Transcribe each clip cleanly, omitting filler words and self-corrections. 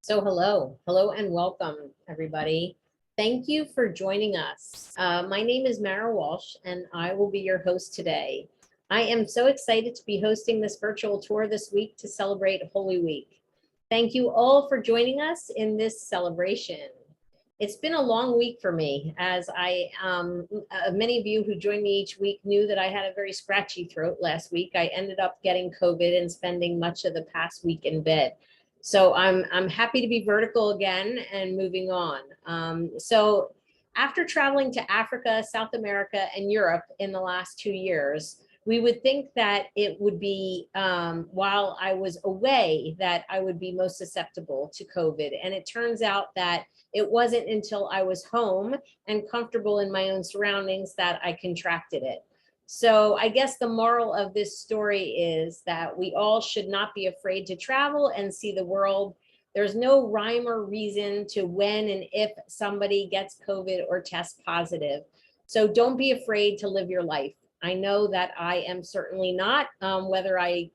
So hello and welcome everybody. Thank you for joining us. My name is Mara Walsh and I will be your host today. I am so excited to be hosting this virtual tour this week to celebrate Holy Week. Thank you all for joining us in this celebration. It's been a long week for me, as many of you who join me each week knew that I had a very scratchy throat last week. I ended up getting COVID and spending much of the past week in bed. So I'm happy to be vertical again and moving on. So after traveling to Africa, South America, and Europe in the last 2 years, we would think that it would be while I was away that I would be most susceptible to COVID. And it turns out that it wasn't until I was home and comfortable in my own surroundings that I contracted it. So I guess the moral of this story is that we all should not be afraid to travel and see the world. There's no rhyme or reason to when and if somebody gets COVID or tests positive. So don't be afraid to live your life. I know that I am certainly not, whether I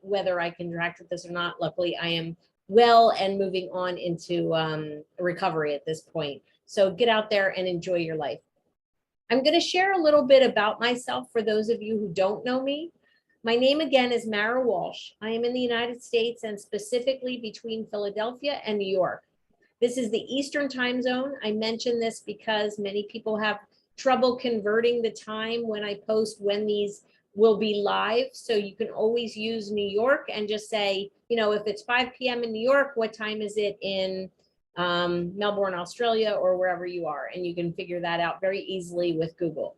contracted this or not. Luckily, I am well and moving on into recovery at this point. So get out there and enjoy your life. I'm going to share a little bit about myself for those of you who don't know me. My name again is Mara Walsh. I am in the United States and specifically between Philadelphia and New York. This is the Eastern time zone. I mention this because many people have trouble converting the time when I post when these will be live. So you can always use New York and just say, if it's 5 p.m. in New York, what time is it in Melbourne, Australia, or wherever you are? And you can figure that out very easily with Google.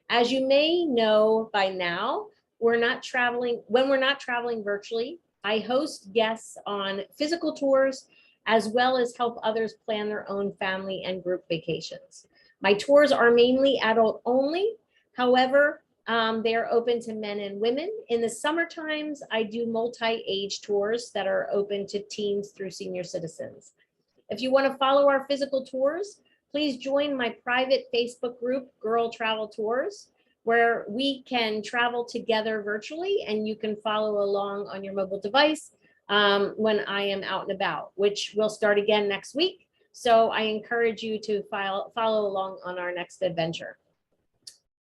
As you may know by now, when we're not traveling virtually, I host guests on physical tours, as well as help others plan their own family and group vacations. My tours are mainly adult only. However, they are open to men and women. In the summer times, I do multi-age tours that are open to teens through senior citizens. If you want to follow our physical tours, please join my private Facebook group, Girl Travel Tours, where we can travel together virtually and you can follow along on your mobile device when I am out and about, which will start again next week. So I encourage you to follow along on our next adventure.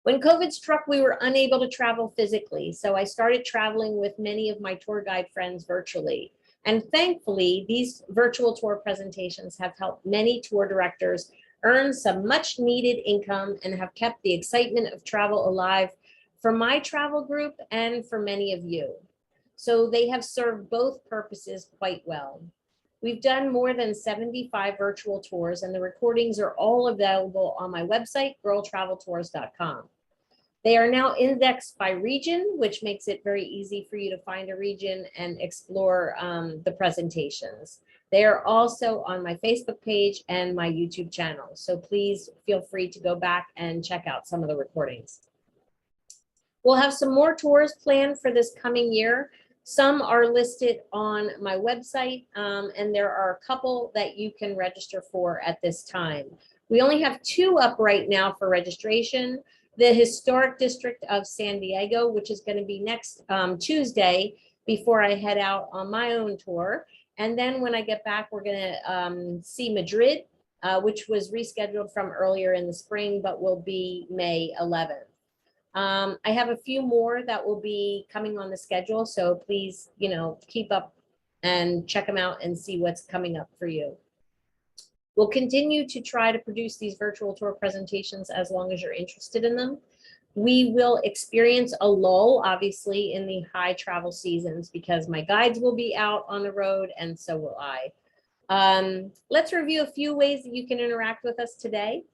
When COVID struck, we were unable to travel physically, so I started traveling with many of my tour guide friends virtually. And thankfully, these virtual tour presentations have helped many tour directors earn some much needed income and have kept the excitement of travel alive for my travel group and for many of you. So they have served both purposes quite well. We've done more than 75 virtual tours and the recordings are all available on my website, girltraveltours.com. They are now indexed by region, which makes it very easy for you to find a region and explore the presentations. They are also on my Facebook page and my YouTube channel. So please feel free to go back and check out some of the recordings. We'll have some more tours planned for this coming year. Some are listed on my website, and there are a couple that you can register for at this time. We only have 2 up right now for registration. The Historic District of San Diego, which is going to be next Tuesday before I head out on my own tour. And then when I get back, we're going to see Madrid, which was rescheduled from earlier in the spring, but will be May 11th. I have a few more that will be coming on the schedule. So please, keep up and check them out and see what's coming up for you. We'll continue to try to produce these virtual tour presentations as long as you're interested in them. We will experience a lull, obviously, in the high travel seasons because my guides will be out on the road and so will I. Let's review a few ways that you can interact with us today.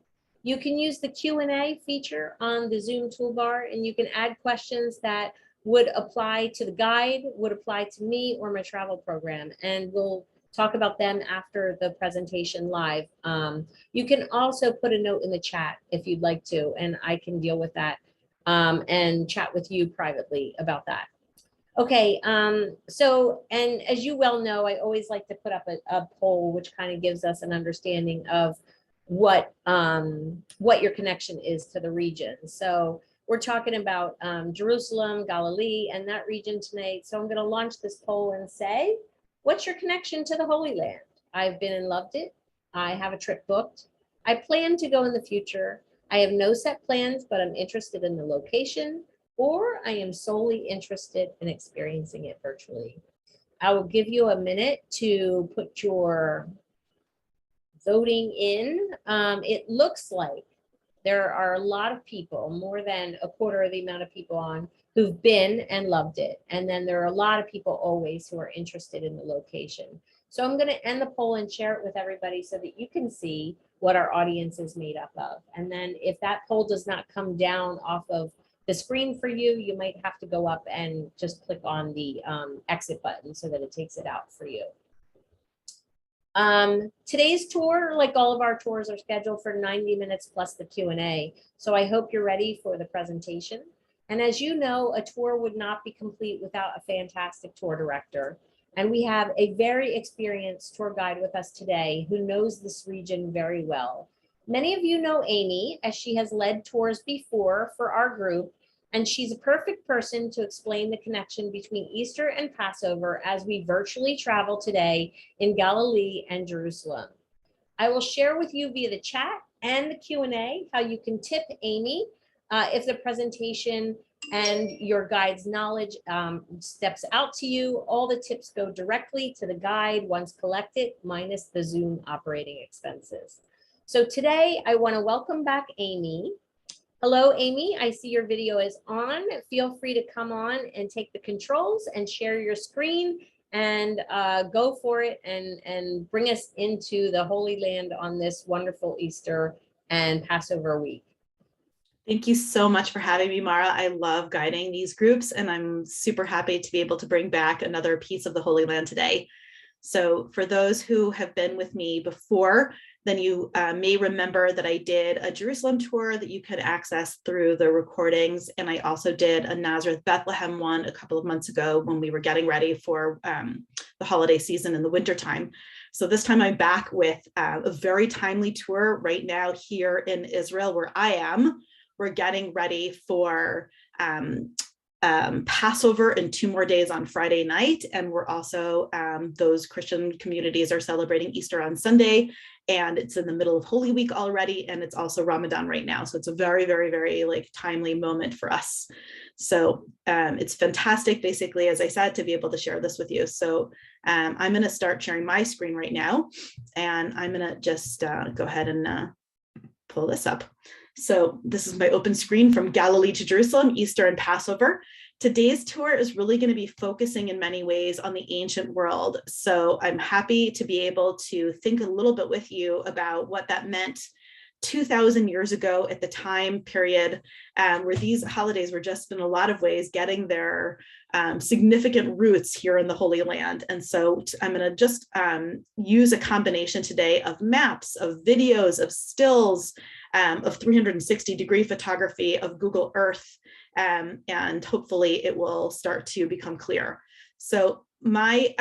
You can use the Q&A feature on the Zoom toolbar and you can add questions that would apply to the guide, would apply to me or my travel program, and we'll talk about them after the presentation live. You can also put a note in the chat if you'd like to, and I can deal with that and chat with you privately about that. Okay, so, and as you well know, I always like to put up a poll, which kind of gives us an understanding of what your connection is to the region. So we're talking about Jerusalem, Galilee, and that region tonight. So I'm going to launch this poll and say, what's your connection to the Holy Land? I've been and loved it. I have a trip booked. I plan to go in the future. I have no set plans, but I'm interested in the location, or I am solely interested in experiencing it virtually. I will give you a minute to put your voting in. It looks like there are a lot of people, more than a quarter of the amount of people on, who've been and loved it. And then there are a lot of people always who are interested in the location. So I'm going to end the poll and share it with everybody so that you can see what our audience is made up of. And then if that poll does not come down off of the screen for you, you might have to go up and just click on the exit button so that it takes it out for you. Today's tour, like all of our tours, are scheduled for 90 minutes plus the Q&A. So I hope you're ready for the presentation. And as you know, a tour would not be complete without a fantastic tour director. And we have a very experienced tour guide with us today who knows this region very well. Many of you know Amy, as she has led tours before for our group, and she's a perfect person to explain the connection between Easter and Passover as we virtually travel today in Galilee and Jerusalem. I will share with you via the chat and the Q&A how you can tip Amy if the presentation and your guide's knowledge steps out to you. All the tips go directly to the guide once collected, minus the Zoom operating expenses. So today I want to welcome back Amy. Hello, Amy. I see your video is on. Feel free to come on and take the controls and share your screen and go for it and bring us into the Holy Land on this wonderful Easter and Passover week. Thank you so much for having me, Mara. I love guiding these groups, and I'm super happy to be able to bring back another piece of the Holy Land today. So for those who have been with me before, then you may remember that I did a Jerusalem tour that you could access through the recordings. And I also did a Nazareth Bethlehem one a couple of months ago when we were getting ready for the holiday season in the wintertime. So this time I'm back with a very timely tour right now here in Israel where I am. We're getting ready for Passover in 2 more days on Friday night. And we're also, those Christian communities are celebrating Easter on Sunday, and it's in the middle of Holy Week already. And it's also Ramadan right now. So it's a very, very, very like timely moment for us. So it's fantastic, basically, as I said, to be able to share this with you. So I'm going to start sharing my screen right now, and I'm going to just go ahead and pull this up. So this is my open screen from Galilee to Jerusalem, Easter and Passover. Today's tour is really going to be focusing in many ways on the ancient world. So I'm happy to be able to think a little bit with you about what that meant 2,000 years ago at the time period where these holidays were just in a lot of ways getting their significant roots here in the Holy Land. And so I'm going to just use a combination today of maps, of videos, of stills, of 360-degree photography, of Google Earth, and hopefully it will start to become clear. So my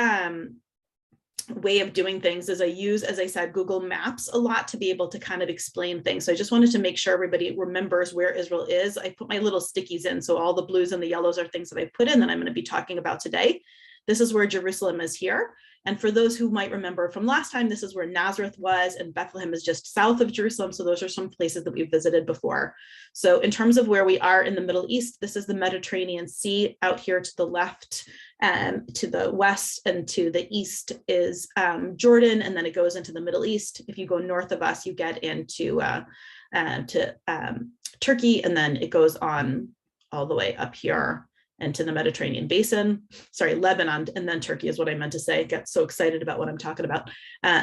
way of doing things is I use, as I said, Google Maps a lot to be able to kind of explain things. So I just wanted to make sure everybody remembers where Israel is. I put my little stickies in, so all the blues and the yellows are things that I put in that I'm going to be talking about today. This is where Jerusalem is here. And for those who might remember from last time, this is where Nazareth was, and Bethlehem is just south of Jerusalem. So those are some places that we've visited before. So in terms of where we are in the Middle East, this is the Mediterranean Sea. Out here to the left, to the west and to the east is Jordan, and then it goes into the Middle East. If you go north of us, you get into Turkey, and then it goes on all the way up here into the Mediterranean basin, sorry, Lebanon, and then Turkey is what I meant to say. I get so excited about what I'm talking about.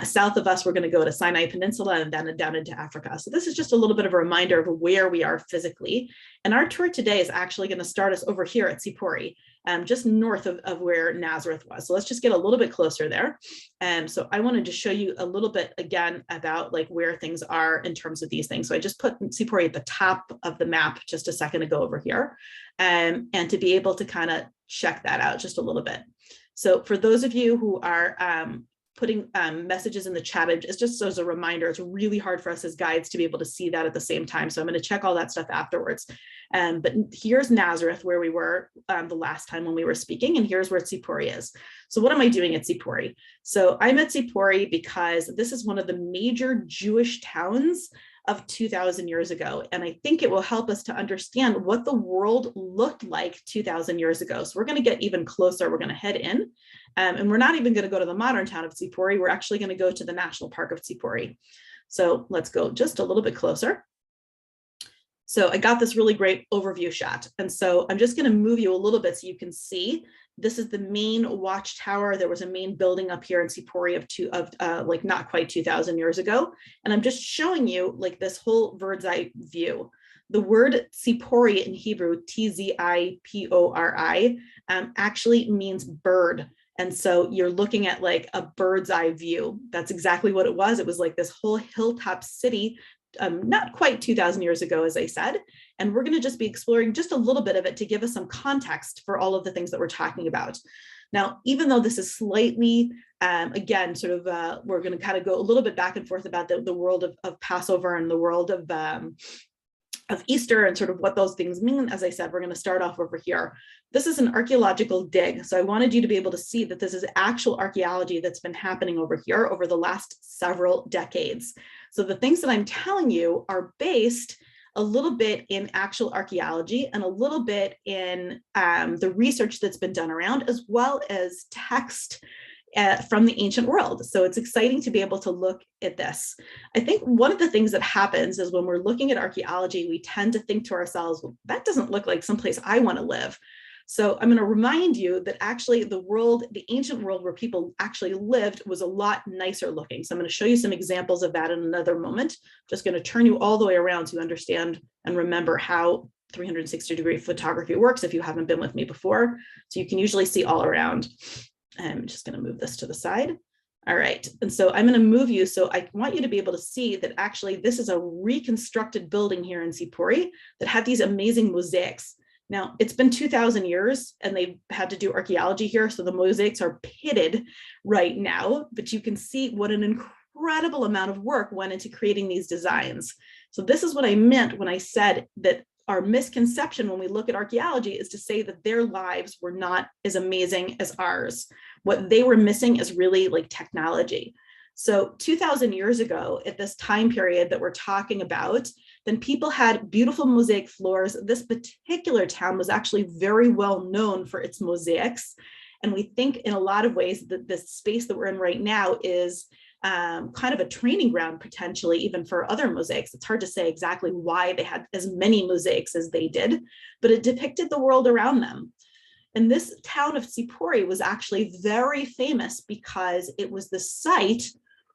South of us, we're going to go to Sinai Peninsula and then down into Africa. So this is just a little bit of a reminder of where we are physically. And our tour today is actually going to start us over here at Tzippori, just north of where Nazareth was. So let's just get a little bit closer there. So I wanted to show you a little bit again about like where things are in terms of these things. So I just put Tzippori at the top of the map just a second ago over here, and to be able to kind of check that out just a little bit. So for those of you who are putting messages in the chat. It's just as a reminder, it's really hard for us as guides to be able to see that at the same time. So I'm going to check all that stuff afterwards. But here's Nazareth, where we were the last time when we were speaking, and here's where Tzippori is. So what am I doing at Tzippori? So I'm at Tzippori because this is one of the major Jewish towns of 2,000 years ago. And I think it will help us to understand what the world looked like 2,000 years ago. So we're going to get even closer. We're going to head in, and we're not even going to go to the modern town of Tzippori. We're actually going to go to the National Park of Tzippori. So let's go just a little bit closer. So I got this really great overview shot. And so I'm just going to move you a little bit so you can see. This is the main watchtower. There was a main building up here in Tzippori of like not quite 2,000 years ago. And I'm just showing you like this whole bird's eye view. The word Tzippori in Hebrew, Tzipori, actually means bird. And so you're looking at like a bird's eye view. That's exactly what it was. It was like this whole hilltop city, not quite 2,000 years ago, as I said. And we're going to just be exploring just a little bit of it to give us some context for all of the things that we're talking about. Now, even though this is slightly, again, sort of, we're going to kind of go a little bit back and forth about the world of Passover and the world of Easter and sort of what those things mean. As I said, we're going to start off over here. This is an archaeological dig. So I wanted you to be able to see that this is actual archaeology that's been happening over here over the last several decades. So the things that I'm telling you are based a little bit in actual archaeology and a little bit in the research that's been done around, as well as text from the ancient world. So it's exciting to be able to look at this. I think one of the things that happens is when we're looking at archaeology, we tend to think to ourselves, well, that doesn't look like someplace I want to live. So I'm going to remind you that actually the world, the ancient world where people actually lived, was a lot nicer looking. So I'm going to show you some examples of that in another moment. Just going to turn you all the way around so you understand and remember how 360-degree photography works if you haven't been with me before. So you can usually see all around. I'm just going to move this to the side. All right. And so I'm going to move you. So I want you to be able to see that actually this is a reconstructed building here in Tzippori that had these amazing mosaics. Now, it's been 2,000 years and they've had to do archaeology here. So the mosaics are pitted right now, but you can see what an incredible amount of work went into creating these designs. So this is what I meant when I said that our misconception when we look at archaeology is to say that their lives were not as amazing as ours. What they were missing is really like technology. So 2,000 years ago, at this time period that we're talking about, then people had beautiful mosaic floors. This particular town was actually very well known for its mosaics. And we think in a lot of ways that the space that we're in right now is kind of a training ground potentially even for other mosaics. It's hard to say exactly why they had as many mosaics as they did, but it depicted the world around them. And this town of Tzippori was actually very famous because it was the site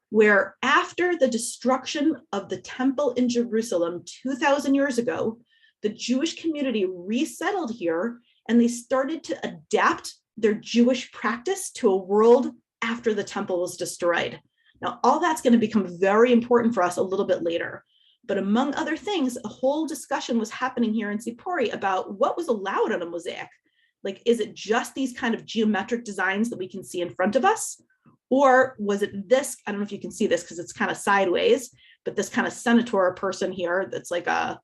where after the destruction of the temple in Jerusalem 2,000 years ago, the Jewish community resettled here and they started to adapt their Jewish practice to a world after the temple was destroyed. Now, all that's going to become very important for us a little bit later. But among other things, a whole discussion was happening here in Tzippori about what was allowed on a mosaic. Like, is it just these kind of geometric designs that we can see in front of us? Or was it this, I don't know if you can see this because it's kind of sideways, but this kind of centaur person here that's like a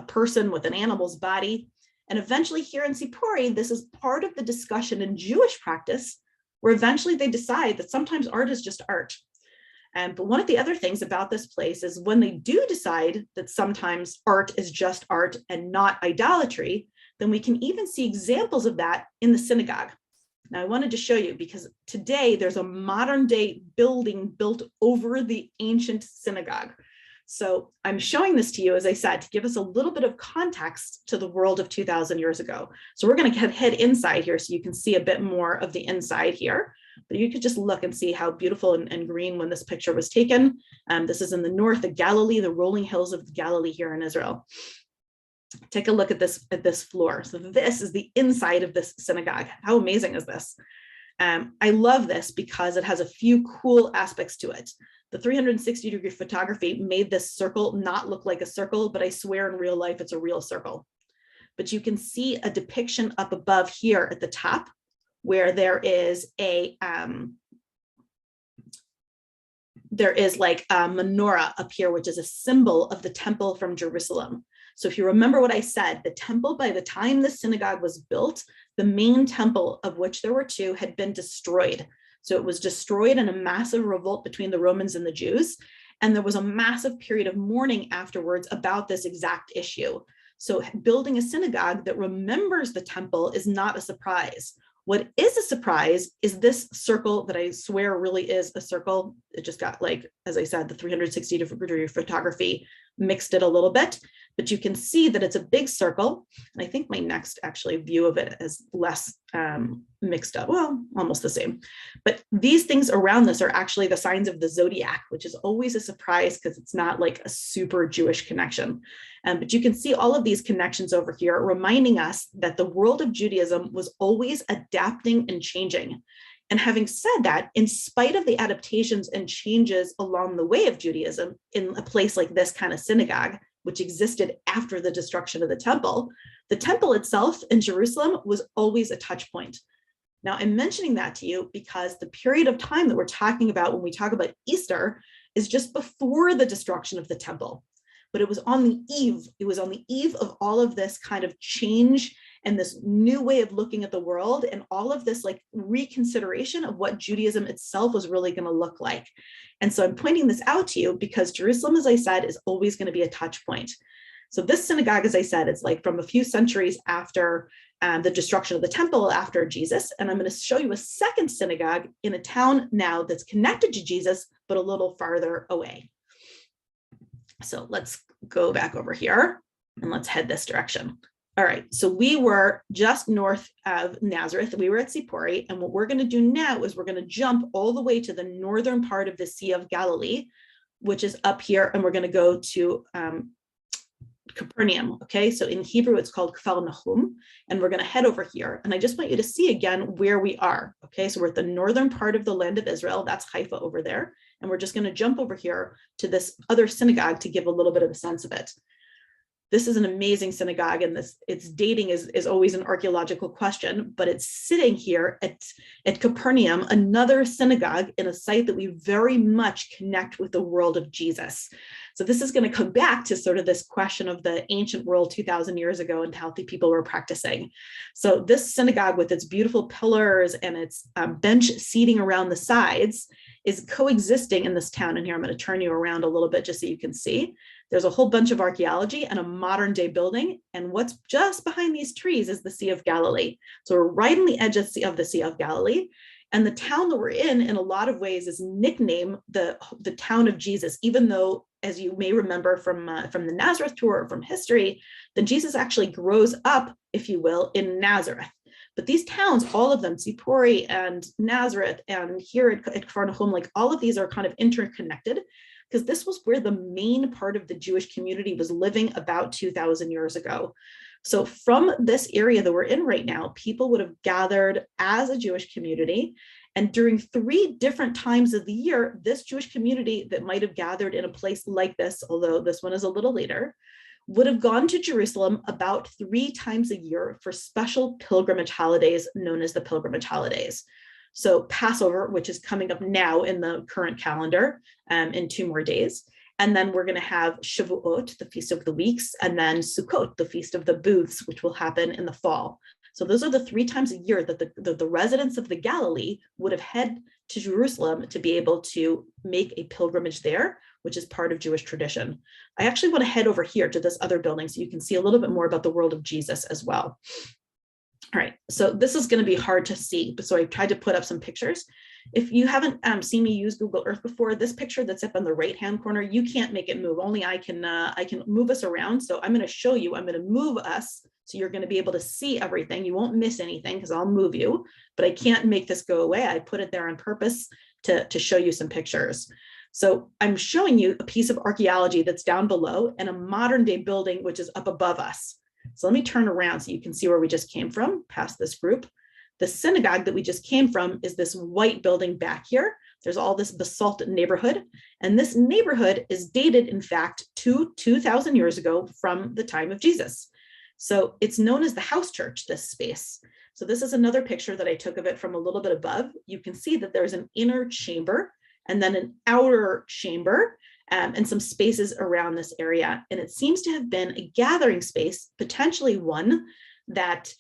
person with an animal's body. And eventually here in Tzippori, this is part of the discussion in Jewish practice, where eventually they decide that sometimes art is just art. But one of the other things about this place is when they do decide that sometimes art is just art and not idolatry, then we can even see examples of that in the synagogue. Now, I wanted to show you because today there's a modern day building built over the ancient synagogue. So I'm showing this to you, as I said, to give us a little bit of context to the world of 2,000 years ago. So we're going to head inside here so you can see a bit more of the inside here. But you could just look and see how beautiful and green when this picture was taken. This is in the north of Galilee, the rolling hills of Galilee here in Israel. Take a look at this floor. So this is the inside of this synagogue. How amazing is this? I love this because it has a few cool aspects to it. The 360-degree photography made this circle not look like a circle, but I swear in real life it's a real circle. But you can see a depiction up above here at the top where there is a there is like a menorah up here, which is a symbol of the temple from Jerusalem. So if you remember what I said, the temple, by the time the synagogue was built, the main temple, of which there were two, had been destroyed. So it was destroyed in a massive revolt between the Romans and the Jews. And there was a massive period of mourning afterwards about this exact issue. So building a synagogue that remembers the temple is not a surprise. What is a surprise is this circle that I swear really is a circle. It just got, like, as I said, the 360-degree photography mixed it a little bit, but you can see that it's a big circle. And I think my next actually view of it is less mixed up, well, almost the same. But these things around this are actually the signs of the zodiac, which is always a surprise because it's not like a super Jewish connection. But you can see all of these connections over here, reminding us that the world of Judaism was always adapting and changing. And having said that, in spite of the adaptations and changes along the way of Judaism, in a place like this kind of synagogue, which existed after the destruction of the temple itself in Jerusalem was always a touch point. Now, I'm mentioning that to you because the period of time that we're talking about when we talk about Easter is just before the destruction of the temple. But it was on the eve of all of this kind of change and this new way of looking at the world and all of this like reconsideration of what Judaism itself was really going to look like. And so I'm pointing this out to you because Jerusalem, as I said, is always going to be a touch point. So this synagogue, as I said, it's like from a few centuries after the destruction of the temple after Jesus. And I'm going to show you a second synagogue in a town now that's connected to Jesus, but a little farther away. So let's go back over here and let's head this direction. All right, so we were just north of Nazareth. We were at Tzippori, and what we're going to do now is we're going to jump all the way to the northern part of the Sea of Galilee, which is up here, and we're going to go to Capernaum. Okay, so in Hebrew it's called Kfar Nahum, and we're going to head over here. And I just want you to see again where we are. Okay, so we're at the northern part of the land of Israel. That's Haifa over there, and we're just going to jump over here to this other synagogue to give a little bit of a sense of it. This is an amazing synagogue, and its dating is always an archaeological question, but it's sitting here at Capernaum, another synagogue in a site that we very much connect with the world of Jesus. So this is going to come back to sort of this question of the ancient world 2,000 years ago and how the people were practicing. So this synagogue with its beautiful pillars and its bench seating around the sides is coexisting in this town. And here I'm going to turn you around a little bit just so you can see. There's a whole bunch of archaeology and a modern day building. And what's just behind these trees is the Sea of Galilee. So we're right on the edge of the Sea of Galilee. And the town that we're in a lot of ways, is nicknamed the town of Jesus, even though, as you may remember from the Nazareth tour or from history, that Jesus actually grows up, if you will, in Nazareth. But these towns, all of them, Tzippori and Nazareth and here at Kfar Nahum, like all of these are kind of interconnected, because this was where the main part of the Jewish community was living about 2,000 years ago. So from this area that we're in right now, people would have gathered as a Jewish community. And during 3 different times of the year, this Jewish community that might have gathered in a place like this, although this one is a little later, would have gone to Jerusalem about 3 times a year for special pilgrimage holidays known as the pilgrimage holidays. So Passover, which is coming up now in the current calendar in 2 more days. And then we're going to have Shavuot, the Feast of the Weeks, and then Sukkot, the Feast of the Booths, which will happen in the fall. So those are the 3 times a year that the residents of the Galilee would have head to Jerusalem to be able to make a pilgrimage there, which is part of Jewish tradition. I actually want to head over here to this other building so you can see a little bit more about the world of Jesus as well. All right, so this is going to be hard to see, but so I tried to put up some pictures. If you haven't seen me use Google Earth before, this picture that's up on the right-hand corner, you can't make it move. Only I can move us around. So I'm going to show you. I'm going to move us, so you're going to be able to see everything. You won't miss anything because I'll move you, but I can't make this go away. I put it there on purpose to show you some pictures. So I'm showing you a piece of archaeology that's down below and a modern day building which is up above us. So let me turn around so you can see where we just came from, past this group. The synagogue that we just came from is this white building back here. There's all this basalt neighborhood, and this neighborhood is dated, in fact, to 2,000 years ago from the time of Jesus. So it's known as the house church, this space. So this is another picture that I took of it from a little bit above. You can see that there's an inner chamber, and then an outer chamber, and some spaces around this area. And it seems to have been a gathering space, potentially one that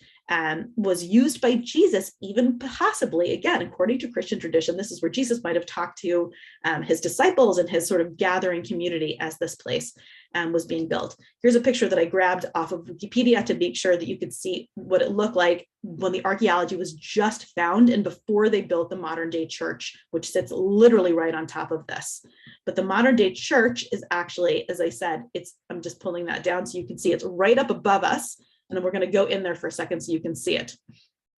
was used by Jesus, even possibly, again, according to Christian tradition, this is where Jesus might have talked to his disciples and his sort of gathering community as this place was being built. Here's a picture that I grabbed off of Wikipedia to make sure that you could see what it looked like when the archaeology was just found and before they built the modern day church, which sits literally right on top of this. But the modern day church is actually, as I said, I'm just pulling that down so you can see it's right up above us. And then we're going to go in there for a second so you can see it.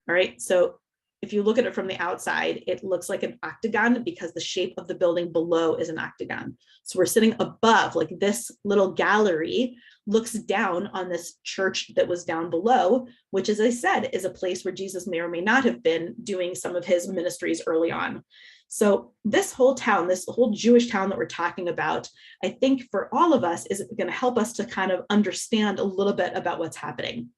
All right. So if you look at it from the outside, it looks like an octagon because the shape of the building below is an octagon. So we're sitting above, like this little gallery looks down on this church that was down below, which, as I said, is a place where Jesus may or may not have been doing some of his ministries early on. So this whole town, this whole Jewish town that we're talking about, I think for all of us is going to help us to kind of understand a little bit about what's happening.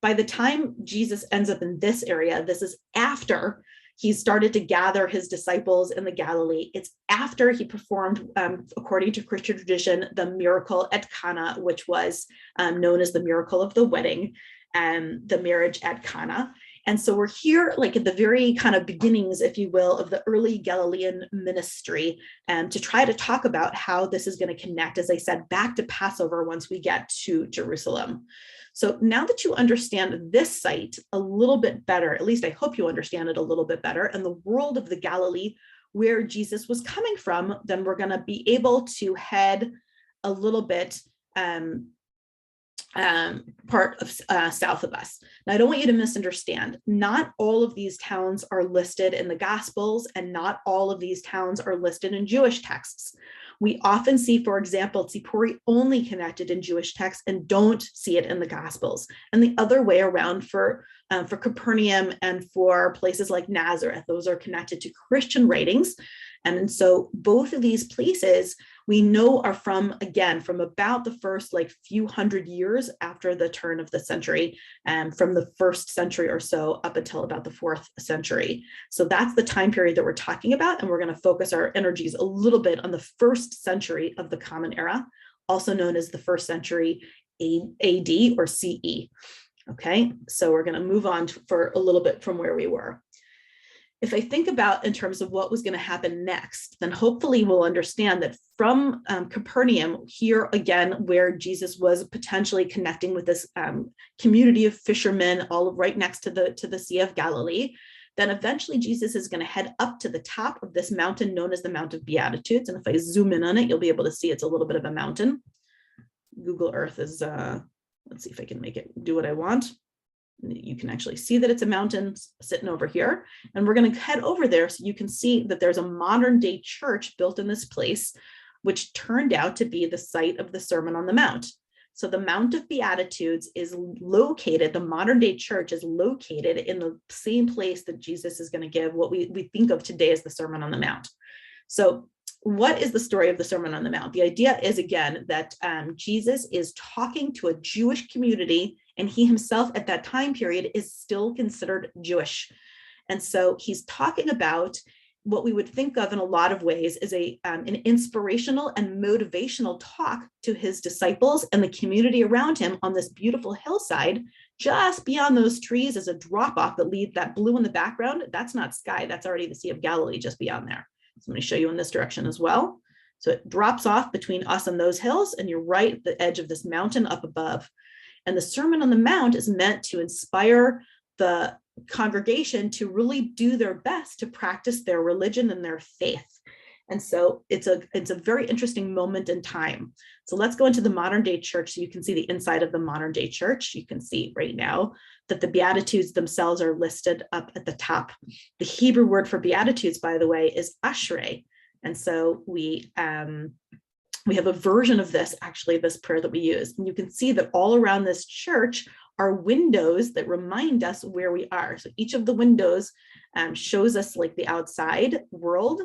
By the time Jesus ends up in this area, this is after he started to gather his disciples in the Galilee. It's after he performed, according to Christian tradition, the miracle at Cana, which was known as the miracle of the wedding, the marriage at Cana. And so we're here like at the very kind of beginnings, if you will, of the early Galilean ministry, to try to talk about how this is going to connect, as I said, back to Passover once we get to Jerusalem. So now that you understand this site a little bit better, at least I hope you understand it a little bit better, and the world of the Galilee where Jesus was coming from, then we're going to be able to head a little bit part of south of us. Now, I don't want you to misunderstand. Not all of these towns are listed in the Gospels, and not all of these towns are listed in Jewish texts. We often see, for example, Tzippori only connected in Jewish texts and don't see it in the Gospels. And the other way around for Capernaum and for places like Nazareth, those are connected to Christian writings. And so both of these places we know are from about the first like few hundred years after the turn of the century, from the 1st century or so up until about the 4th century. So that's the time period that we're talking about. And we're going to focus our energies a little bit on the 1st century of the Common Era, also known as the 1st century AD or CE. Okay, so we're going to move on for a little bit from where we were. If I think about in terms of what was going to happen next, then hopefully we'll understand that from Capernaum, here again, where Jesus was potentially connecting with this community of fishermen, all right next to the Sea of Galilee, then eventually Jesus is going to head up to the top of this mountain known as the Mount of Beatitudes. And if I zoom in on it, you'll be able to see it's a little bit of a mountain. Google Earth is, let's see if I can make it do what I want. You can actually see that it's a mountain sitting over here. And we're going to head over there so you can see that there's a modern day church built in this place, which turned out to be the site of the Sermon on the Mount. So the Mount of Beatitudes is located, the modern day church is located in the same place that Jesus is going to give what we think of today as the Sermon on the Mount. So what is the story of the Sermon on the Mount? The idea is, again, that Jesus is talking to a Jewish community, and he himself at that time period is still considered Jewish. And so he's talking about what we would think of in a lot of ways as an inspirational and motivational talk to his disciples and the community around him on this beautiful hillside. Just beyond those trees is a drop off that blue in the background. That's not sky, that's already the Sea of Galilee just beyond there. So I'm going to show you in this direction as well. So it drops off between us and those hills, and you're right at the edge of this mountain up above. And the Sermon on the Mount is meant to inspire the congregation to really do their best to practice their religion and their faith. And so it's a very interesting moment in time. So let's go into the modern day church so you can see the inside of the modern day church. You can see right now that the Beatitudes themselves are listed up at the top. The Hebrew word for Beatitudes, by the way, is ashrei. And so we have a version of this, actually, this prayer that we use. And you can see that all around this church are windows that remind us where we are. So each of the windows shows us like the outside world,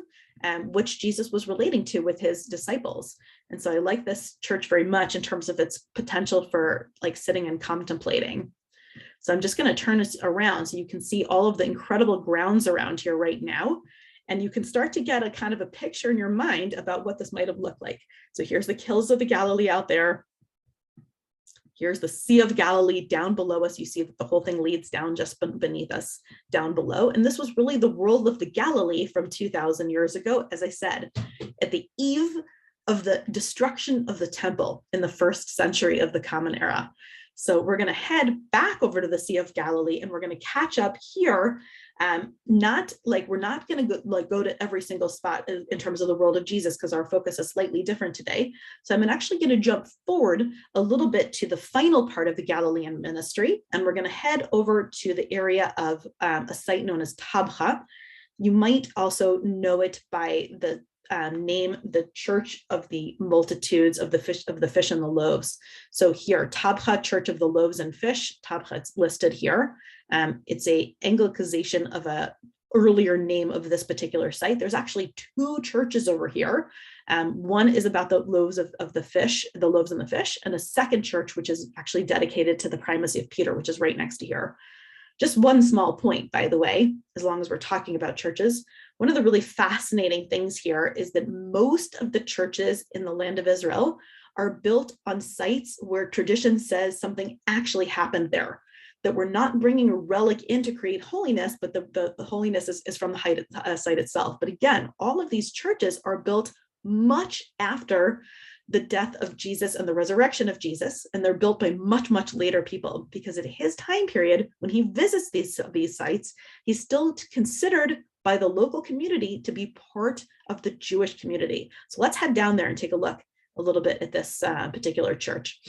which Jesus was relating to with his disciples. And so I like this church very much in terms of its potential for like sitting and contemplating. So I'm just going to turn this around so you can see all of the incredible grounds around here right now. And you can start to get a kind of a picture in your mind about what this might have looked like. So here's the hills of the Galilee out there. Here's the Sea of Galilee down below us. You see that the whole thing leads down just beneath us down below. And this was really the world of the Galilee from 2,000 years ago, as I said, at the eve of the destruction of the temple in the 1st century of the Common Era. So we're going to head back over to the Sea of Galilee, and we're going to catch up here. We're not going to go to every single spot in terms of the world of Jesus, because our focus is slightly different today. So I'm actually going to jump forward a little bit to the final part of the Galilean ministry, and we're going to head over to the area of a site known as Tabgha. You might also know it by the name, the Church of the Multitudes of the Fish and the Loaves. So here, Tabgha, Church of the Loaves and Fish. Tabgha is listed here. It's a Anglicization of a earlier name of this particular site. There's actually 2 churches over here. One is about the loaves of the fish, the loaves and the fish, and a second church, which is actually dedicated to the primacy of Peter, which is right next to here. Just one small point, by the way, as long as we're talking about churches, one of the really fascinating things here is that most of the churches in the land of Israel are built on sites where tradition says something actually happened there, that we're not bringing a relic in to create holiness, but the holiness is from the site itself. But again, all of these churches are built much after the death of Jesus and the resurrection of Jesus, and they're built by much, much later people, because at his time period, when he visits these sites, he's still considered by the local community to be part of the Jewish community. So let's head down there and take a look a little bit at this particular church.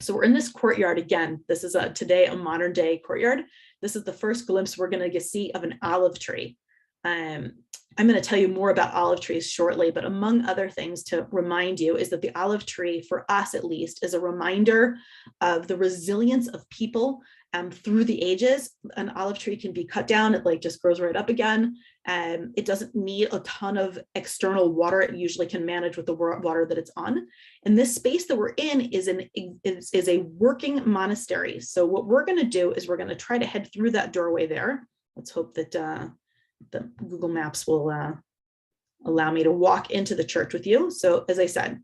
So we're in this courtyard again. This is today a modern day courtyard. This is the first glimpse we're going to see of an olive tree. I'm going to tell you more about olive trees shortly, but among other things to remind you is that the olive tree, for us at least, is a reminder of the resilience of people through the ages. An olive tree can be cut down, it just grows right up again. It doesn't need a ton of external water. It usually can manage with the water that it's on. And this space that we're in is a working monastery. So what we're going to do is we're going to try to head through that doorway there. Let's hope that the Google Maps will allow me to walk into the church with you. So as I said,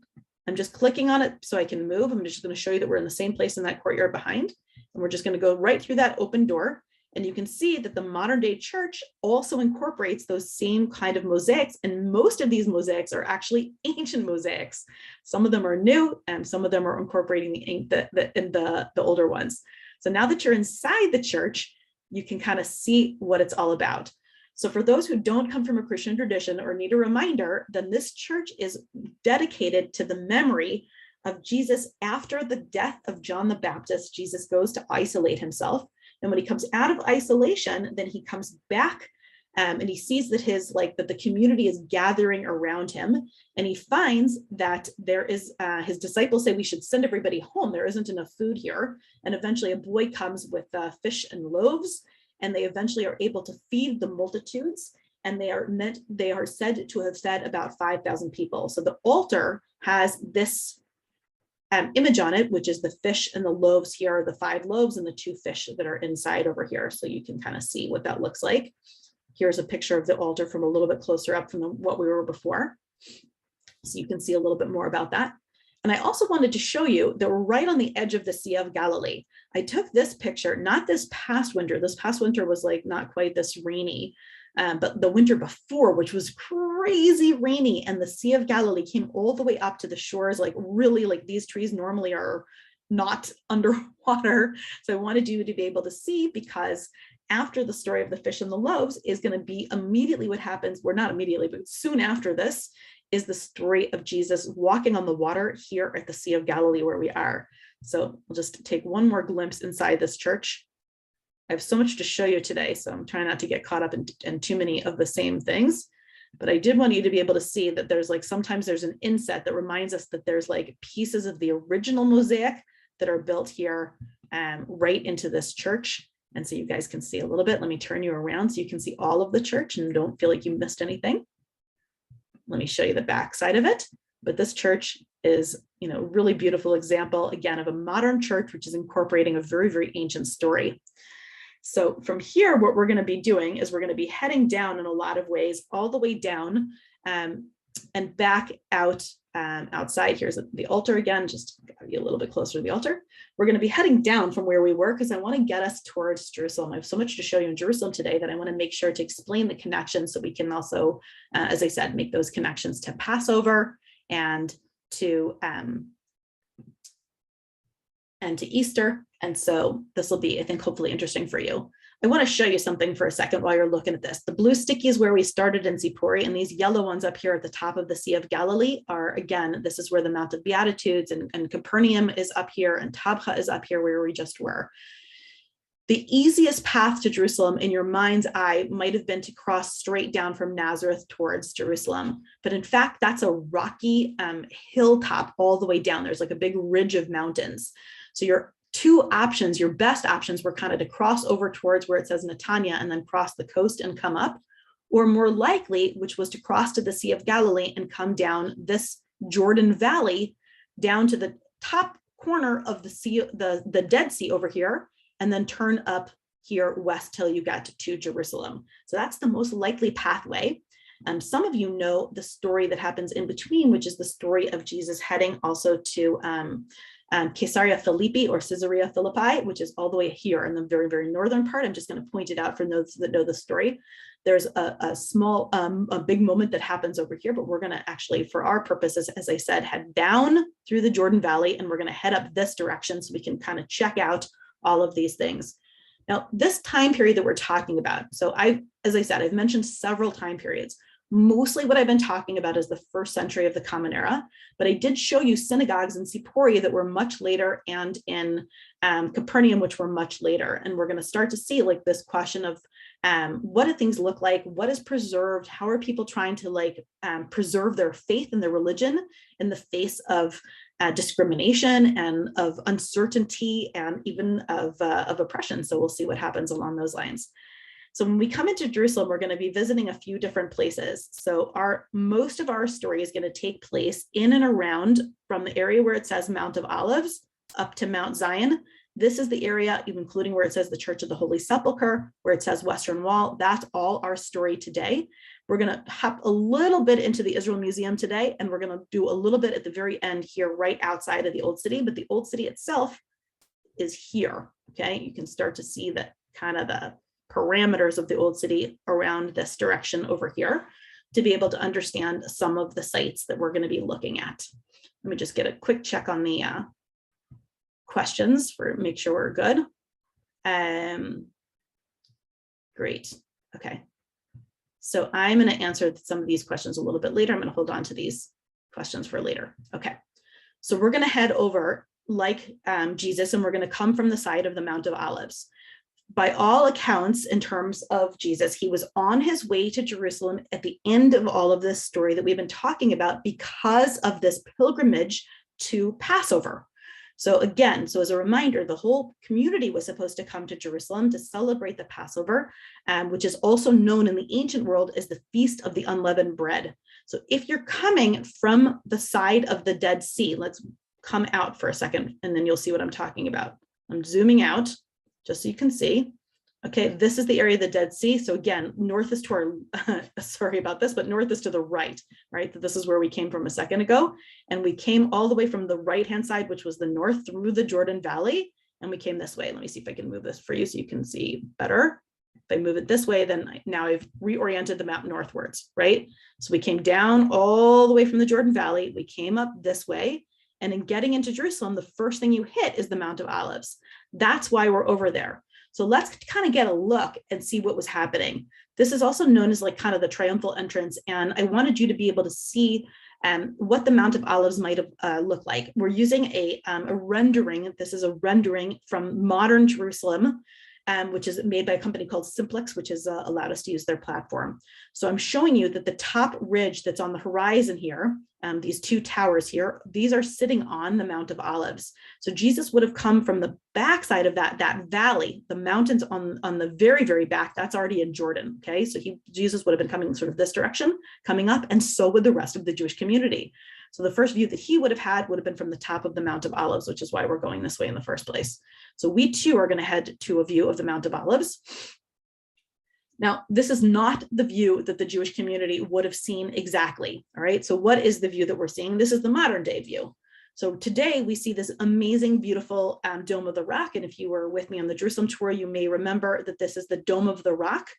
I'm just clicking on it so I can move. I'm just going to show you that we're in the same place in that courtyard behind. And we're just going to go right through that open door. And you can see that the modern day church also incorporates those same kind of mosaics. And most of these mosaics are actually ancient mosaics. Some of them are new, and some of them are incorporating the older ones. So now that you're inside the church, you can kind of see what it's all about. So for those who don't come from a Christian tradition or need a reminder, then this church is dedicated to the memory of Jesus. After the death of John the Baptist, Jesus goes to isolate himself. And when he comes out of isolation, then he comes back and he sees that that the community is gathering around him. And he finds that there is, his disciples say we should send everybody home. There isn't enough food here. And eventually a boy comes with fish and loaves, and they eventually are able to feed the multitudes. And they are said to have fed about 5,000 people. So the altar has this image on it, which is the fish and the loaves. Here are the 5 loaves and the 2 fish that are inside over here. So you can kind of see what that looks like. Here's a picture of the altar from a little bit closer up from what we were before. So you can see a little bit more about that. And I also wanted to show you that we're right on the edge of the Sea of Galilee. I took this picture, not this past winter. This past winter was not quite this rainy, but the winter before, which was crazy rainy, and the Sea of Galilee came all the way up to the shores, really these trees normally are not underwater. So I wanted you to be able to see, because after the story of the fish and the loaves is going to be immediately what happens, well, not immediately, but soon after this is the story of Jesus walking on the water here at the Sea of Galilee where we are. So we'll just take one more glimpse inside this church. I have so much to show you today, so I'm trying not to get caught up in too many of the same things. But I did want you to be able to see that there's sometimes there's an inset that reminds us that there's pieces of the original mosaic that are built here right into this church. And so you guys can see a little bit. Let me turn you around so you can see all of the church and don't feel like you missed anything. Let me show you the back side of it. But this church is, a really beautiful example, again, of a modern church, which is incorporating a very, very ancient story. So from here, what we're going to be doing is we're going to be heading down in a lot of ways, all the way down and back out outside. Here's the altar again, just to be a little bit closer to the altar. We're going to be heading down from where we were because I want to get us towards Jerusalem. I have so much to show you in Jerusalem today that I want to make sure to explain the connections so we can also, as I said, make those connections to Passover and to Easter. And so this will be, I think, hopefully interesting for you. I want to show you something for a second while you're looking at this. The blue sticky is where we started in Tzippori, and these yellow ones up here at the top of the Sea of Galilee are, again, this is where the Mount of Beatitudes and Capernaum is up here, and Tabgha is up here where we just were. The easiest path to Jerusalem in your mind's eye might have been to cross straight down from Nazareth towards Jerusalem. But in fact, that's a rocky hilltop all the way down. There's like a big ridge of mountains. So your two options, your best options were kind of to cross over towards where it says Netanya and then cross the coast and come up, or more likely, which was to cross to the Sea of Galilee and come down this Jordan Valley down to the top corner of the sea, the Dead Sea over here, and then turn up here west till you get to Jerusalem. So that's the most likely pathway. Some of you know the story that happens in between, which is the story of Jesus heading also to Caesarea Philippi or Caesarea Philippi, which is all the way here in the very, very northern part. I'm just going to point it out for those that know the story. There's a small, a big moment that happens over here, but we're going to actually, for our purposes, as I said, head down through the Jordan Valley, and we're going to head up this direction so we can kind of check out all of these things. Now, this time period that we're talking about, so as I said, I've mentioned several time periods. Mostly what I've been talking about is the 1st century of the Common Era, but I did show you synagogues in Tzippori that were much later and in Capernaum, which were much later. And we're going to start to see like this question of what do things look like? What is preserved? How are people trying to preserve their faith and their religion in the face of discrimination and of uncertainty and even of oppression? So we'll see what happens along those lines. So when we come into Jerusalem, we're going to be visiting a few different places. So most of our story is going to take place in and around from the area where it says Mount of Olives up to Mount Zion. This is the area, including where it says the Church of the Holy Sepulchre, where it says Western Wall. That's all our story today. We're going to hop a little bit into the Israel Museum today, and we're going to do a little bit at the very end here, right outside of the Old City, but the Old City itself is here, okay? You can start to see that kind of the parameters of the Old City around this direction over here to be able to understand some of the sites that we're going to be looking at. Let me just get a quick check on the questions for make sure we're good. Great. Okay. So I'm going to answer some of these questions a little bit later. I'm going to hold on to these questions for later. Okay. So we're going to head over like Jesus, and we're going to come from the side of the Mount of Olives. By all accounts, in terms of Jesus, he was on his way to Jerusalem at the end of all of this story that we've been talking about because of this pilgrimage to Passover. So again, so as a reminder, the whole community was supposed to come to Jerusalem to celebrate the Passover, which is also known in the ancient world as the Feast of the Unleavened Bread. So if you're coming from the side of the Dead Sea, let's come out for a second, and then you'll see what I'm talking about. I'm zooming out just so you can see. Okay, this is the area of the Dead Sea. So again, north is to our, sorry about this, but north is to the right? This is where we came from a second ago. And we came all the way from the right-hand side, which was the north, through the Jordan Valley. And we came this way. Let me see if I can move this for you so you can see better. If I move it this way, then now I've reoriented the map northwards, right? So we came down all the way from the Jordan Valley. We came up this way. And in getting into Jerusalem, the first thing you hit is the Mount of Olives. That's why we're over there. So let's kind of get a look and see what was happening. This is also known as like kind of the triumphal entrance. And I wanted you to be able to see what the Mount of Olives might have looked like. We're using a rendering. This is a rendering from modern Jerusalem, which is made by a company called Simplex, which has allowed us to use their platform. So I'm showing you that the top ridge that's on the horizon here, these two towers here, these are sitting on the Mount of Olives. So Jesus would have come from the backside of that valley, the mountains on the very, very back, that's already in Jordan, okay? So Jesus would have been coming sort of this direction, coming up, and so would the rest of the Jewish community. So the first view that he would have been from the top of the Mount of Olives, which is why we're going this way in the first place. So we too are going to head to a view of the Mount of Olives. Now, this is not the view that the Jewish community would have seen exactly, all right? So what is the view that we're seeing? This is the modern day view. So today we see this amazing, beautiful Dome of the Rock. And if you were with me on the Jerusalem tour, you may remember that this is the Dome of the Rock,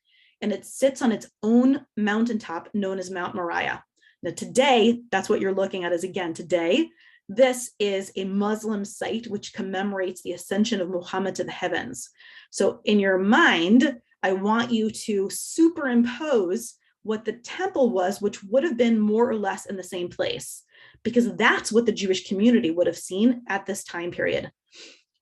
and it sits on its own mountaintop known as Mount Moriah. Now today, that's what you're looking at is, again, today, this is a Muslim site which commemorates the ascension of Muhammad to the heavens. So in your mind, I want you to superimpose what the temple was, which would have been more or less in the same place, because that's what the Jewish community would have seen at this time period.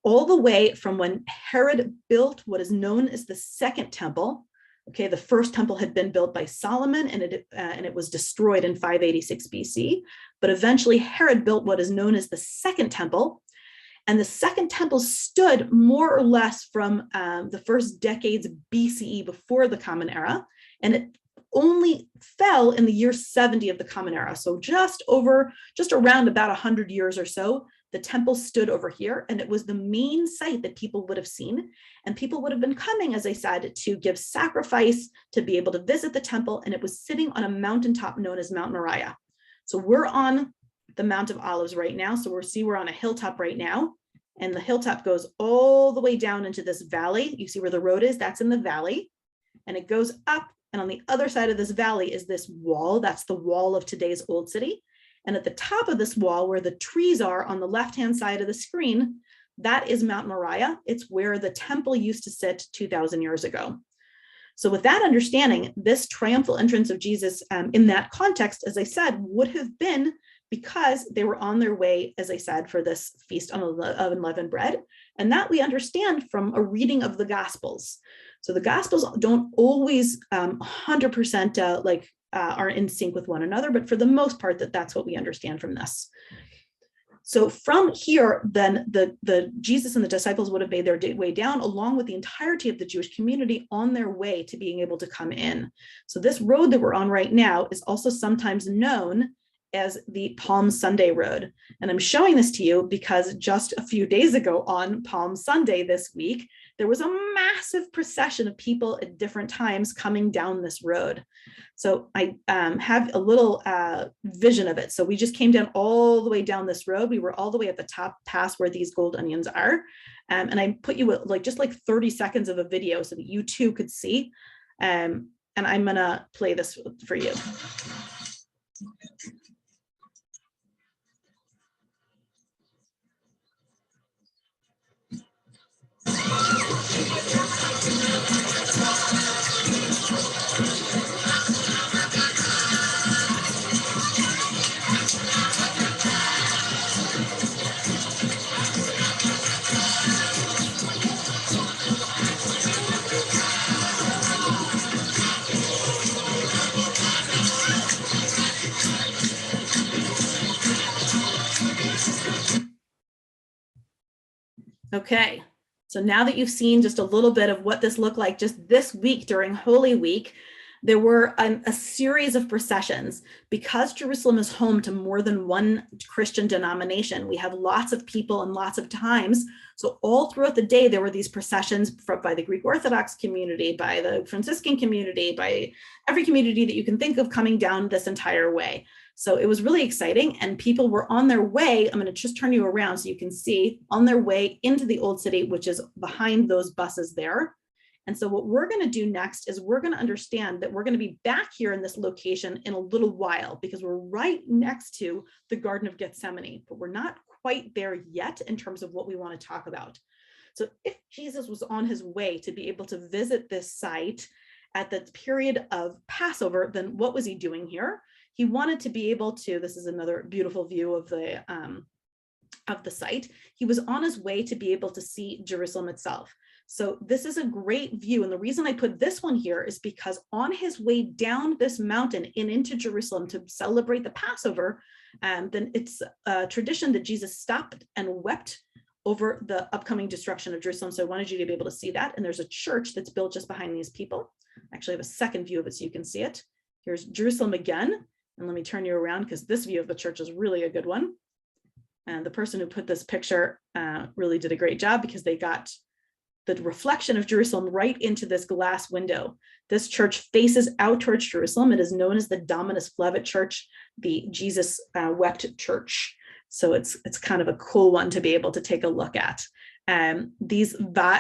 All the way from when Herod built what is known as the Second Temple. Okay, the first temple had been built by Solomon, and it was destroyed in 586 BC. But eventually Herod built what is known as the Second Temple. And the Second Temple stood more or less from the first decades BCE before the Common Era, and it only fell in the year 70 of the Common Era. So just around about 100 years or so, the temple stood over here, and it was the main site that people would have seen. And people would have been coming, as I said, to give sacrifice, to be able to visit the temple, and it was sitting on a mountaintop known as Mount Moriah. So we're on the Mount of Olives right now. So we're on a hilltop right now, and the hilltop goes all the way down into this valley. You see where the road is? That's in the valley, and it goes up, and on the other side of this valley is this wall. That's the wall of today's Old City. And at the top of this wall, where the trees are on the left-hand side of the screen, that is Mount Moriah. It's where the temple used to sit 2,000 years ago. So with that understanding, this triumphal entrance of Jesus in that context, as I said, would have been because they were on their way, as I said, for this feast of unleavened bread. And that we understand from a reading of the Gospels. So the Gospels don't always 100% are in sync with one another, but for the most part, that's what we understand from this. So from here, then the Jesus and the disciples would have made their way down, along with the entirety of the Jewish community, on their way to being able to come in. So this road that we're on right now is also sometimes known as the Palm Sunday Road. And I'm showing this to you because just a few days ago on Palm Sunday this week, there was a massive procession of people at different times coming down this road. So I have a little vision of it. So we just came down all the way down this road. We were all the way at the top past where these gold onions are. And I put you with just 30 seconds of a video so that you too could see. And I'm gonna play this for you. Okay, so now that you've seen just a little bit of what this looked like just this week during Holy Week, there were a series of processions. Because Jerusalem is home to more than one Christian denomination, we have lots of people and lots of times. So all throughout the day, there were these processions by the Greek Orthodox community, by the Franciscan community, by every community that you can think of coming down this entire way. So it was really exciting, and people were on their way. I'm going to just turn you around so you can see, on their way into the Old City, which is behind those buses there. And so what we're going to do next is we're going to understand that we're going to be back here in this location in a little while, because we're right next to the Garden of Gethsemane, but we're not quite there yet in terms of what we want to talk about. So if Jesus was on his way to be able to visit this site at the period of Passover, then what was he doing here? He wanted to be able to, this is another beautiful view of the site. He was on his way to be able to see Jerusalem itself. So this is a great view. And the reason I put this one here is because on his way down this mountain and into Jerusalem to celebrate the Passover, then it's a tradition that Jesus stopped and wept over the upcoming destruction of Jerusalem. So I wanted you to be able to see that. And there's a church that's built just behind these people. I actually have a second view of it so you can see it. Here's Jerusalem again. And let me turn you around because this view of the church is really a good one. And the person who put this picture really did a great job because they got the reflection of Jerusalem right into this glass window. This church faces out towards Jerusalem. It is known as the Dominus Flevit Church, the Jesus Wept Church. So it's kind of a cool one to be able to take a look at. These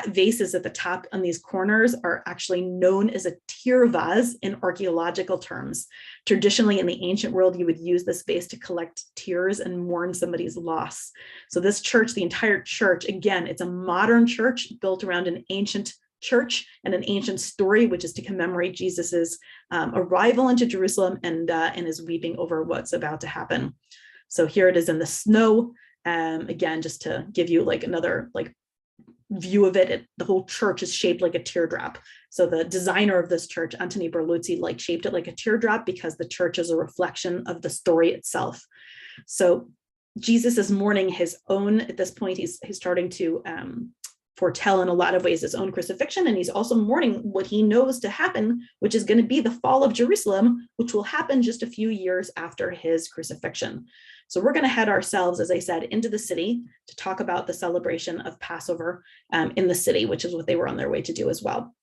vases at the top on these corners are actually known as a tear vase in archaeological terms. Traditionally in the ancient world, you would use this vase to collect tears and mourn somebody's loss. So this church, the entire church, again, it's a modern church built around an ancient church and an ancient story, which is to commemorate Jesus's arrival into Jerusalem and his weeping over what's about to happen. So here it is in the snow. Again, just to give you like another view of it, the whole church is shaped like a teardrop. So the designer of this church, Antoni Berluzzi, shaped it like a teardrop because the church is a reflection of the story itself. So Jesus is mourning his own, at this point, he's starting to foretell in a lot of ways his own crucifixion, and he's also mourning what he knows to happen, which is going to be the fall of Jerusalem, which will happen just a few years after his crucifixion. So we're going to head ourselves, as I said, into the city to talk about the celebration of Passover in the city, which is what they were on their way to do as well.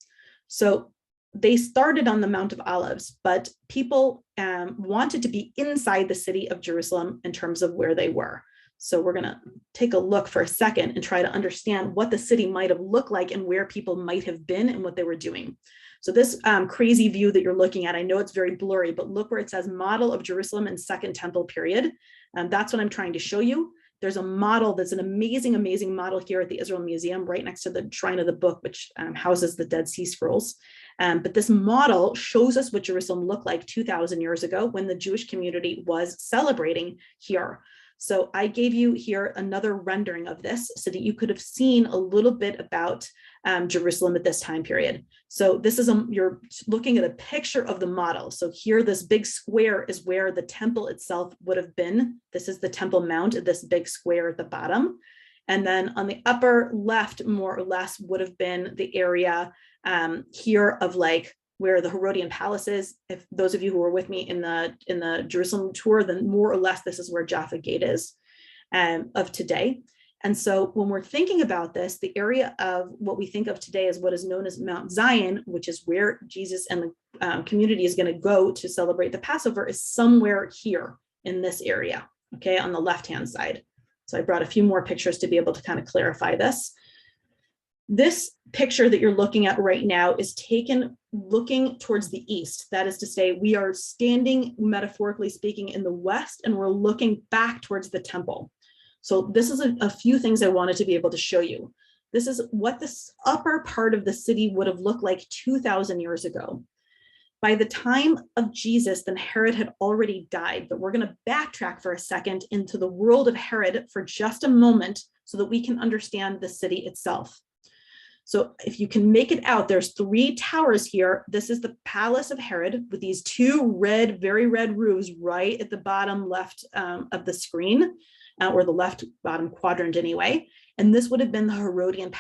So they started on the Mount of Olives, but people wanted to be inside the city of Jerusalem in terms of where they were. So we're going to take a look for a second and try to understand what the city might have looked like and where people might have been and what they were doing. So this crazy view that you're looking at, I know it's very blurry, but look where it says model of Jerusalem and Second Temple period. That's what I'm trying to show you. There's a model that's an amazing, amazing model here at the Israel Museum, right next to the Shrine of the Book, which houses the Dead Sea Scrolls. But this model shows us what Jerusalem looked like 2,000 years ago when the Jewish community was celebrating here. So I gave you here another rendering of this so that you could have seen a little bit about Jerusalem at this time period. So this is you're looking at a picture of the model. So here, this big square is where the temple itself would have been. This is the Temple Mount, this big square at the bottom. And then on the upper left, more or less, would have been the area here of where the Herodian palace is. If those of you who were with me in the Jerusalem tour, then more or less this is where Jaffa Gate is of today. And so when we're thinking about this, the area of what we think of today as what is known as Mount Zion, which is where Jesus and the community is going to go to celebrate the Passover, is somewhere here in this area, okay, on the left-hand side. So I brought a few more pictures to be able to kind of clarify this. This picture that you're looking at right now is taken looking towards the east. That is to say, we are standing, metaphorically speaking, in the west, and we're looking back towards the temple. So this is a few things I wanted to be able to show you. This is what this upper part of the city would have looked like 2,000 years ago. By the time of Jesus, then Herod had already died, but we're going to backtrack for a second into the world of Herod for just a moment so that we can understand the city itself. So if you can make it out, there's 3 towers here. This is the palace of Herod with these 2 red, very red roofs right at the bottom left of the screen, or the left bottom quadrant anyway. And this would have been the Herodian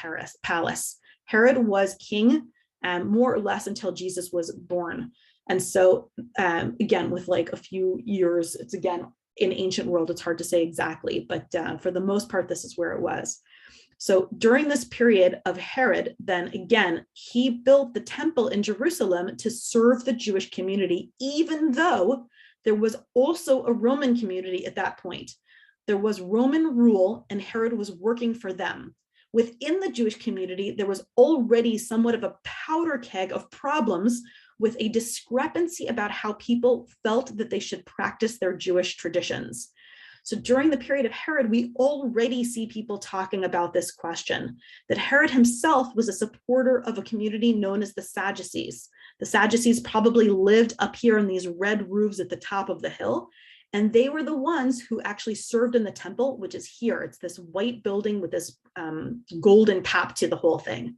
palace. Herod was king more or less until Jesus was born. And so again, with a few years, it's again, in ancient world, it's hard to say exactly, but for the most part, this is where it was. So during this period of Herod, then again, he built the temple in Jerusalem to serve the Jewish community, even though there was also a Roman community at that point. There was Roman rule and Herod was working for them. Within the Jewish community, there was already somewhat of a powder keg of problems with a discrepancy about how people felt that they should practice their Jewish traditions. So during the period of Herod, we already see people talking about this question, that Herod himself was a supporter of a community known as the Sadducees. The Sadducees probably lived up here in these red roofs at the top of the hill, and they were the ones who actually served in the temple, which is here. It's this white building with this golden cap to the whole thing.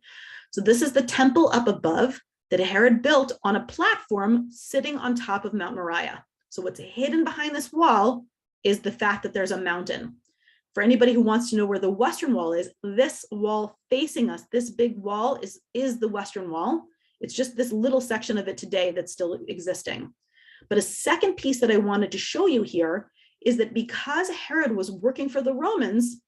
So this is the temple up above that Herod built on a platform sitting on top of Mount Moriah. So what's hidden behind this wall is the fact that there's a mountain. For anybody who wants to know where the Western Wall is, this wall facing us, this big wall is the Western Wall. It's just this little section of it today that's still existing. But a second piece that I wanted to show you here is that because Herod was working for the Romans,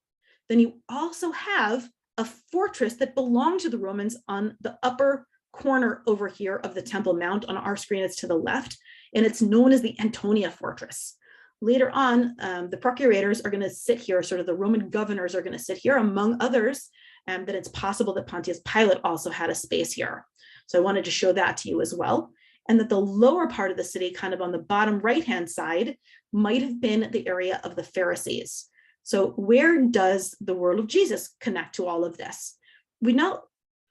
then you also have a fortress that belonged to the Romans on the upper corner over here of the Temple Mount. On our screen, it's to the left, and it's known as the Antonia Fortress. Later on, the procurators are going to sit here, sort of the Roman governors are going to sit here, among others, that it's possible that Pontius Pilate also had a space here. So I wanted to show that to you as well. And that the lower part of the city, kind of on the bottom right-hand side, might have been the area of the Pharisees. So where does the world of Jesus connect to all of this? We don't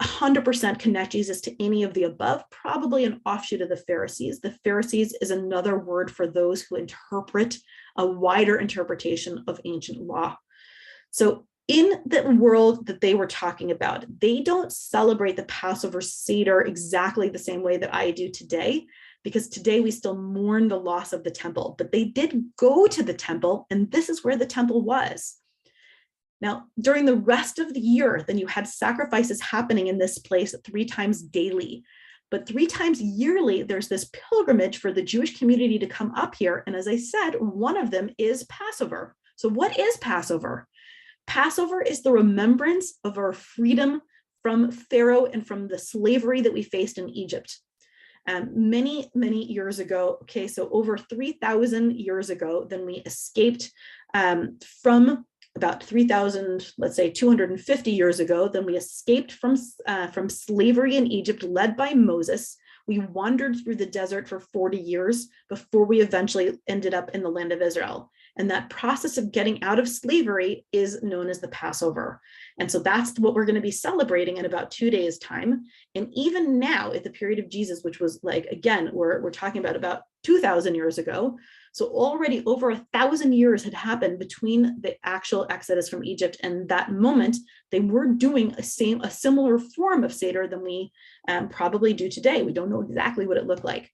100% connect Jesus to any of the above, probably an offshoot of the Pharisees. The Pharisees is another word for those who interpret a wider interpretation of ancient law. So in the world that they were talking about, they don't celebrate the Passover Seder exactly the same way that I do today, because today we still mourn the loss of the temple, but they did go to the temple, and this is where the temple was. Now, during the rest of the year, then you had sacrifices happening in this place 3 times daily. But 3 times yearly, there's this pilgrimage for the Jewish community to come up here. And as I said, one of them is Passover. So what is Passover? Passover is the remembrance of our freedom from Pharaoh and from the slavery that we faced in Egypt. Many years ago, okay, so over 3,000 years ago, then we escaped from about 3,000, let's say 250 years ago, then we escaped from slavery in Egypt, led by Moses. We wandered through the desert for 40 years before we eventually ended up in the land of Israel. And that process of getting out of slavery is known as the Passover. And so that's what we're going to be celebrating in about 2 days' time. And even now, at the period of Jesus, which was like, again, we're talking about 2,000 years ago. So already over 1,000 years had happened between the actual Exodus from Egypt and that moment. They were doing a similar form of Seder than we probably do today. We don't know exactly what it looked like.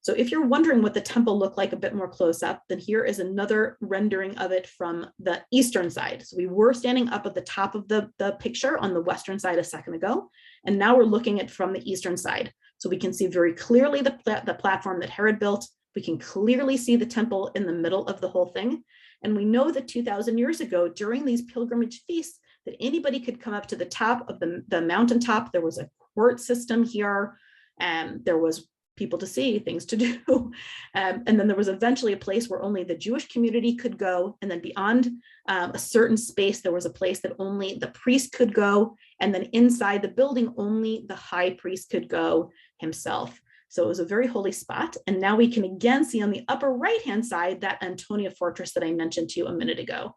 So if you're wondering what the temple looked like a bit more close up, then here is another rendering of it from the eastern side. So we were standing up at the top of the picture on the western side a second ago, and now we're looking at from the eastern side. So we can see very clearly the platform that Herod built. We can clearly see the temple in the middle of the whole thing. And we know that 2,000 years ago, during these pilgrimage feasts, that anybody could come up to the top of the mountaintop. There was a court system here, and there was people to see, things to do. And then there was eventually a place where only the Jewish community could go. And then beyond a certain space, there was a place that only the priest could go. And then inside the building, only the high priest could go himself. So it was a very holy spot. And now we can again see on the upper right-hand side that Antonia Fortress that I mentioned to you a minute ago.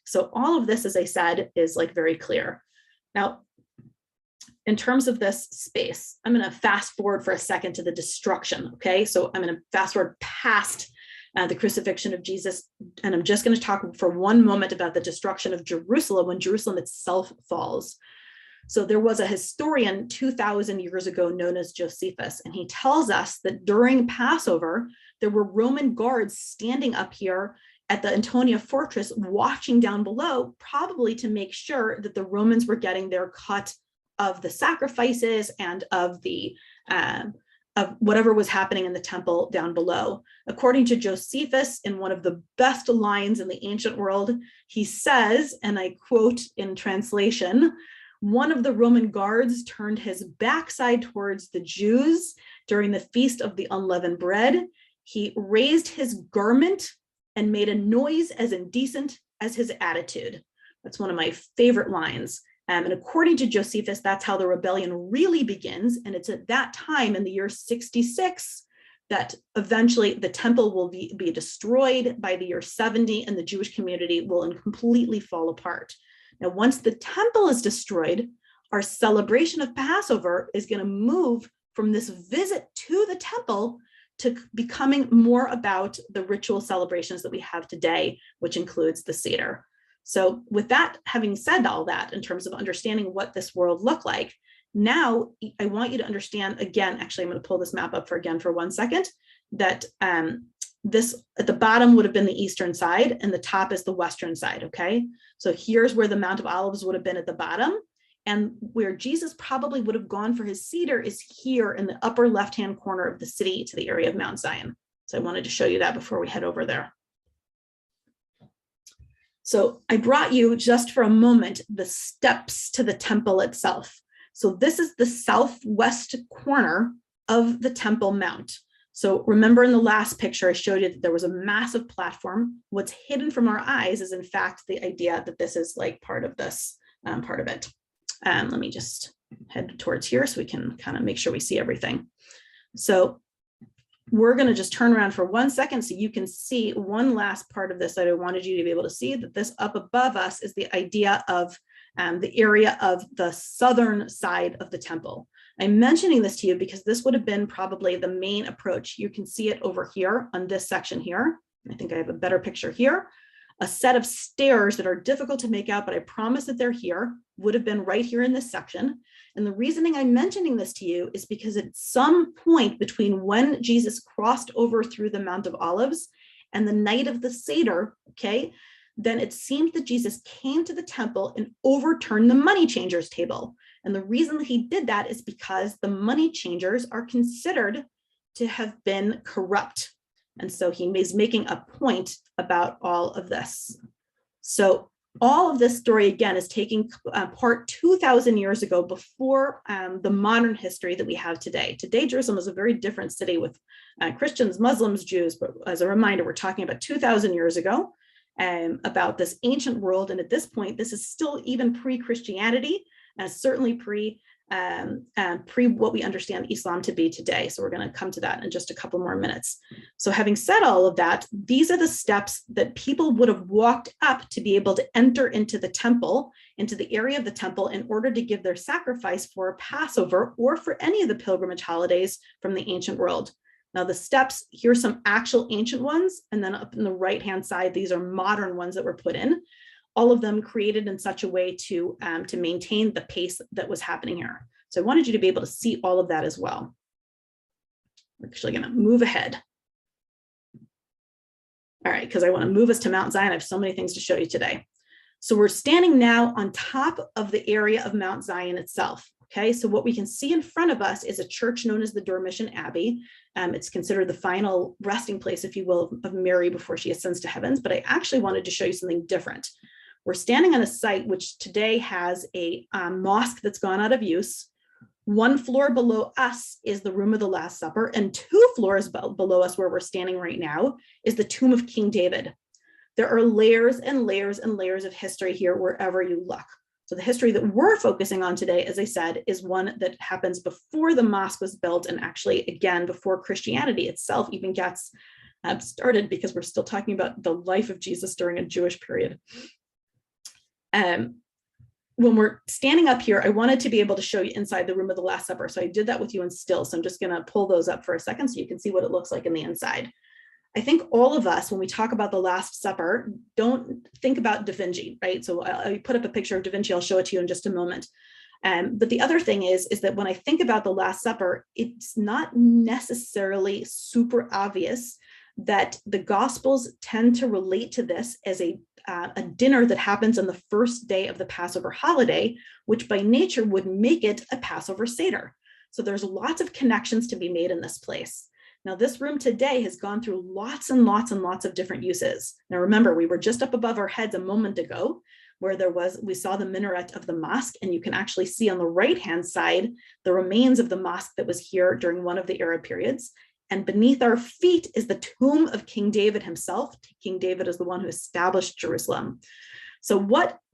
So all of this, as I said, is like very clear. Now, in terms of this space, I'm going to fast forward for a second to the destruction. Okay, so I'm going to fast forward past the crucifixion of Jesus, and I'm just going to talk for one moment about the destruction of Jerusalem when Jerusalem itself falls. So there was a historian 2,000 years ago known as Josephus, and he tells us that during Passover, there were Roman guards standing up here at the Antonia Fortress, watching down below, probably to make sure that the Romans were getting their cut of the sacrifices and of the of whatever was happening in the temple down below. According to Josephus, in one of the best lines in the ancient world, he says, and I quote in translation, "One of the Roman guards turned his backside towards the Jews during the feast of the unleavened bread. He raised his garment and made a noise as indecent as his attitude." That's one of my favorite lines. And according to Josephus, that's how the rebellion really begins. And it's at that time in the year 66 that eventually the temple will be destroyed by the year 70, and the Jewish community will completely fall apart. Now, once the temple is destroyed, our celebration of Passover is going to move from this visit to the temple to becoming more about the ritual celebrations that we have today, which includes the Seder. So with that, having said all that, in terms of understanding what this world looked like, Now, I want you to understand, again, actually, I'm going to pull this map up for 1 second, that this at the bottom would have been the eastern side and the top is the western side, okay? So here's where the Mount of Olives would have been at the bottom, and where Jesus probably would have gone for his Seder is here in the upper left-hand corner of the city to the area of Mount Zion. So I wanted to show you that before we head over there. So I brought you just for a moment the steps to the temple itself. So this is the southwest corner of the Temple Mount. So remember in the last picture, I showed you that there was a massive platform. What's hidden from our eyes is in fact the idea that this is like part of this, part of it. Let me just head towards here so we can kind of make sure we see everything. So we're going to just turn around for 1 second so you can see one last part of this that I wanted you to be able to see, that this up above us is the idea of the area of the southern side of the temple. I'm mentioning this to you because this would have been probably the main approach. You can see it over here on this section here. I think I have a better picture here. A set of stairs that are difficult to make out, but I promise that they're here, would have been right here in this section. And the reasoning I'm mentioning this to you is because at some point between when Jesus crossed over through the Mount of Olives and the night of the Seder, okay, then it seems that Jesus came to the temple and overturned the money changers table. And the reason that he did that is because the money changers are considered to have been corrupt. And so he is making a point about all of this. So all of this story, again, is taking part 2,000 years ago before the modern history that we have today. Today, Jerusalem is a very different city with Christians, Muslims, Jews. But as a reminder, we're talking about 2,000 years ago about this ancient world. And at this point, this is still even pre-Christianity, certainly pre what we understand Islam to be today. So we're going to come to that in just a couple more minutes. So having said all of that, these are the steps that people would have walked up to be able to enter into the temple, into the area of the temple, in order to give their sacrifice for Passover or for any of the pilgrimage holidays from the ancient world. Now the steps, here's some actual ancient ones, and then up in the right-hand side, these are modern ones that were put in. All of them created in such a way to maintain the pace that was happening here. So I wanted you to be able to see all of that as well. We're actually going to move ahead. All right, because I want to move us to Mount Zion. I have so many things to show you today. So we're standing now on top of the area of Mount Zion itself. Okay, so what we can see in front of us is a church known as the Dormition Abbey. It's considered the final resting place, if you will, of Mary before she ascends to heavens. But I actually wanted to show you something different. We're standing on a site which today has a mosque that's gone out of use. One floor below us is the room of the Last Supper, and 2 floors below us where we're standing right now is the tomb of King David. There are layers and layers and layers of history here wherever you look. So the history that we're focusing on today, as I said, is one that happens before the mosque was built, and actually, again, before Christianity itself even gets started, because we're still talking about the life of Jesus during a Jewish period. When we're standing up here, I wanted to be able to show you inside the room of the Last Supper. So I did that with you in still. So I'm just going to pull those up for a second so you can see what it looks like in the inside. I think all of us, when we talk about the Last Supper, don't think about Da Vinci, right? So I put up a picture of Da Vinci. I'll show it to you in just a moment. But the other thing is that when I think about the Last Supper, it's not necessarily super obvious that the Gospels tend to relate to this as a dinner that happens on the first day of the Passover holiday, which by nature would make it a Passover Seder. So there's lots of connections to be made in this place. Now, this room today has gone through lots and lots and lots of different uses. Now, remember, we were just up above our heads a moment ago where we saw the minaret of the mosque, and you can actually see on the right-hand side the remains of the mosque that was here during one of the Arab periods. And beneath our feet is the tomb of King David himself. King David is the one who established Jerusalem. So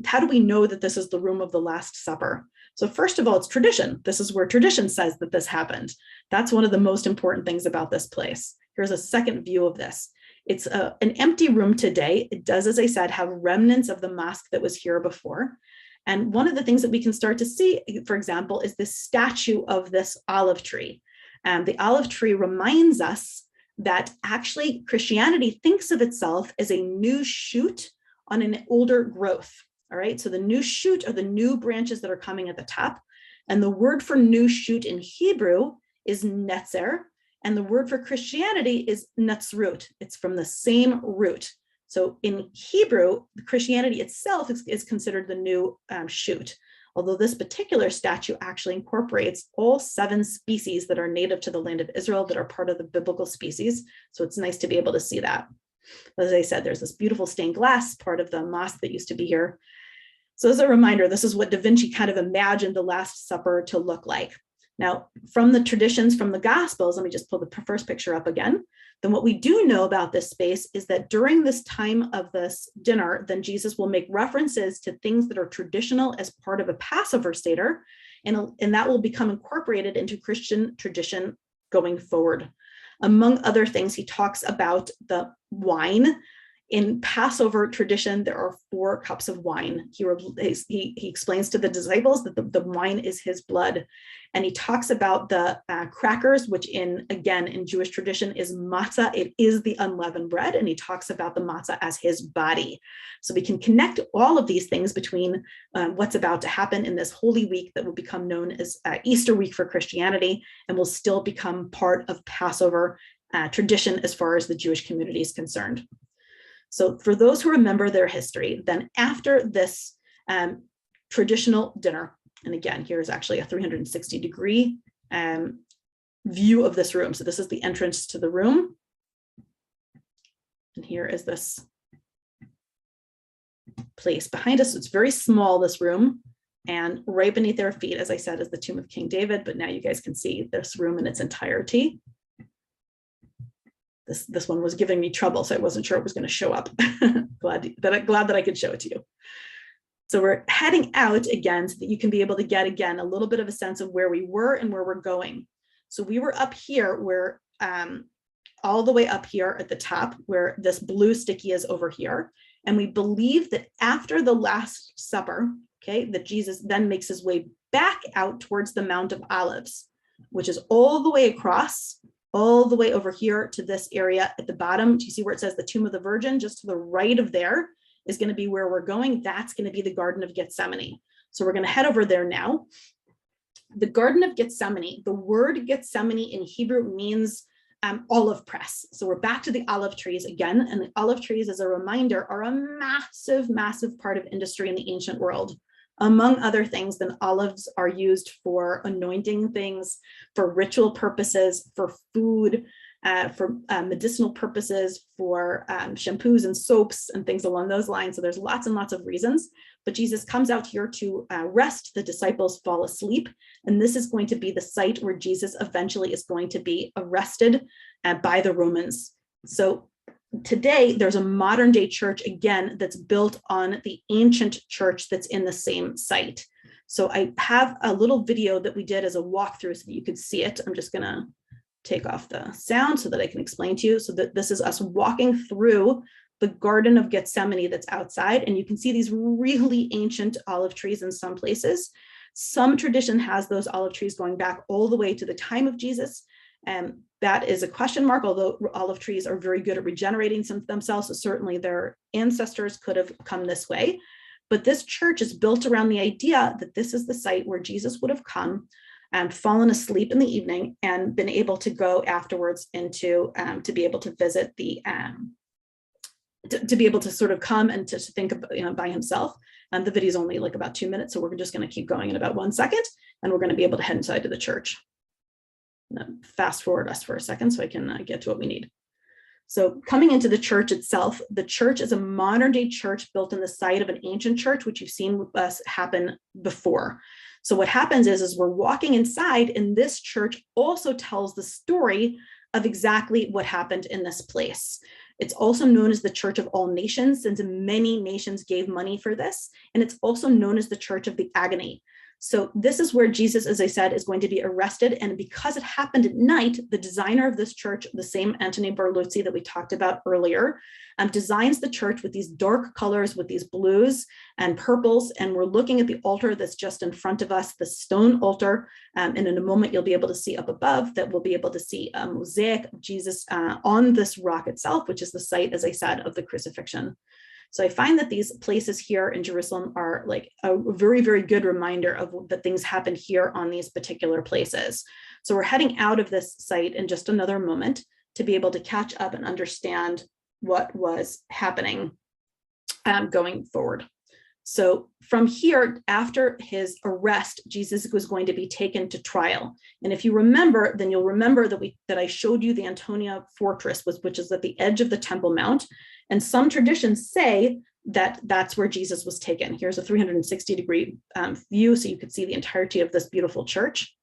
how do we know that this is the room of the Last Supper? So first of all, it's tradition. This is where tradition says that this happened. That's one of the most important things about this place. Here's a second view of this. It's an empty room today. It does, as I said, have remnants of the mosque that was here before. And one of the things that we can start to see, for example, is this statue of this olive tree. The olive tree reminds us that actually Christianity thinks of itself as a new shoot on an older growth. All right, so the new shoot are the new branches that are coming at the top. And the word for new shoot in Hebrew is netzer, and the word for Christianity is netzrut. It's from the same root. So in Hebrew, Christianity itself is considered the new shoot, although this particular statue actually incorporates all 7 species that are native to the land of Israel that are part of the biblical species. So it's nice to be able to see that. As I said, there's this beautiful stained glass, part of the mosque that used to be here. So as a reminder, this is what Da Vinci kind of imagined the Last Supper to look like. Now, from the traditions from the Gospels, let me just pull the first picture up again. Then what we do know about this space is that during this time of this dinner, then Jesus will make references to things that are traditional as part of a Passover Seder, and that will become incorporated into Christian tradition going forward. Among other things, he talks about the wine. In Passover tradition, there are 4 cups of wine. He explains to the disciples that the wine is his blood. And he talks about the crackers, which in Jewish tradition is matzah. It is the unleavened bread. And he talks about the matzah as his body. So we can connect all of these things between what's about to happen in this Holy Week that will become known as Easter week for Christianity and will still become part of Passover tradition as far as the Jewish community is concerned. So for those who remember their history, then after this traditional dinner, and again, here's actually a 360-degree view of this room. So this is the entrance to the room. And here is this place behind us. So it's very small, this room. And right beneath their feet, as I said, is the tomb of King David. But now you guys can see this room in its entirety. This one was giving me trouble, so I wasn't sure it was going to show up. glad that I could show it to you. So we're heading out again so that you can be able to get, again, a little bit of a sense of where we were and where we're going. So we were up here where, all the way up here at the top where this blue sticky is over here. And we believe that after the Last Supper, okay, that Jesus then makes his way back out towards the Mount of Olives, which is all the way across, all the way over here to this area at the bottom. Do you see where it says the Tomb of the Virgin? Just to the right of there is going to be where we're going. That's going to be the Garden of Gethsemane. So we're going to head over there now. The Garden of Gethsemane, the word Gethsemane in Hebrew means olive press. So we're back to the olive trees again. And the olive trees, as a reminder, are a massive, massive part of industry in the ancient world. Among other things, then olives are used for anointing things, for ritual purposes, for food, for medicinal purposes, for shampoos and soaps and things along those lines. So there's lots and lots of reasons. But Jesus comes out here to rest. The disciples fall asleep. And this is going to be the site where Jesus eventually is going to be arrested by the Romans. So today, there's a modern day church, again, that's built on the ancient church that's in the same site. So I have a little video that we did as a walkthrough so that you could see it. I'm just going to take off the sound so that I can explain to you. So that this is us walking through the Garden of Gethsemane that's outside. And you can see these really ancient olive trees in some places. Some tradition has those olive trees going back all the way to the time of Jesus. And that is a question mark, although olive trees are very good at regenerating themselves. So certainly their ancestors could have come this way. But this church is built around the idea that this is the site where Jesus would have come and fallen asleep in the evening and been able to go afterwards into to be able to visit the to be able to sort of come and to think about, by himself. And the video is only like about 2 minutes, so we're just going to keep going in about 1 second, and we're going to be able to head inside to the church. Fast forward us for a second so I can get to what we need. So coming into the church itself, the church is a modern day church built in the site of an ancient church, which you've seen with us happen before. So what happens is we're walking inside, and this church also tells the story of exactly what happened in this place. It's also known as the Church of All Nations, since many nations gave money for this. And it's also known as the Church of the Agony. So this is where Jesus, as I said, is going to be arrested. And because it happened at night, the designer of this church, the same Anthony Barluzzi that we talked about earlier, designs the church with these dark colors, with these blues and purples. And we're looking at the altar that's just in front of us, the stone altar. And in a moment, you'll be able to see up above that we'll be able to see a mosaic of Jesus on this rock itself, which is the site, as I said, of the crucifixion. So I find that these places here in Jerusalem are like a very, very good reminder of that things happen here on these particular places. So we're heading out of this site in just another moment to be able to catch up and understand what was happening going forward. So from here, after his arrest, Jesus was going to be taken to trial. And if you remember, then you'll remember that I showed you the Antonia fortress, which is at the edge of the Temple Mount. And some traditions say that that's where Jesus was taken. Here's a 360-degree view, so you could see the entirety of this beautiful church.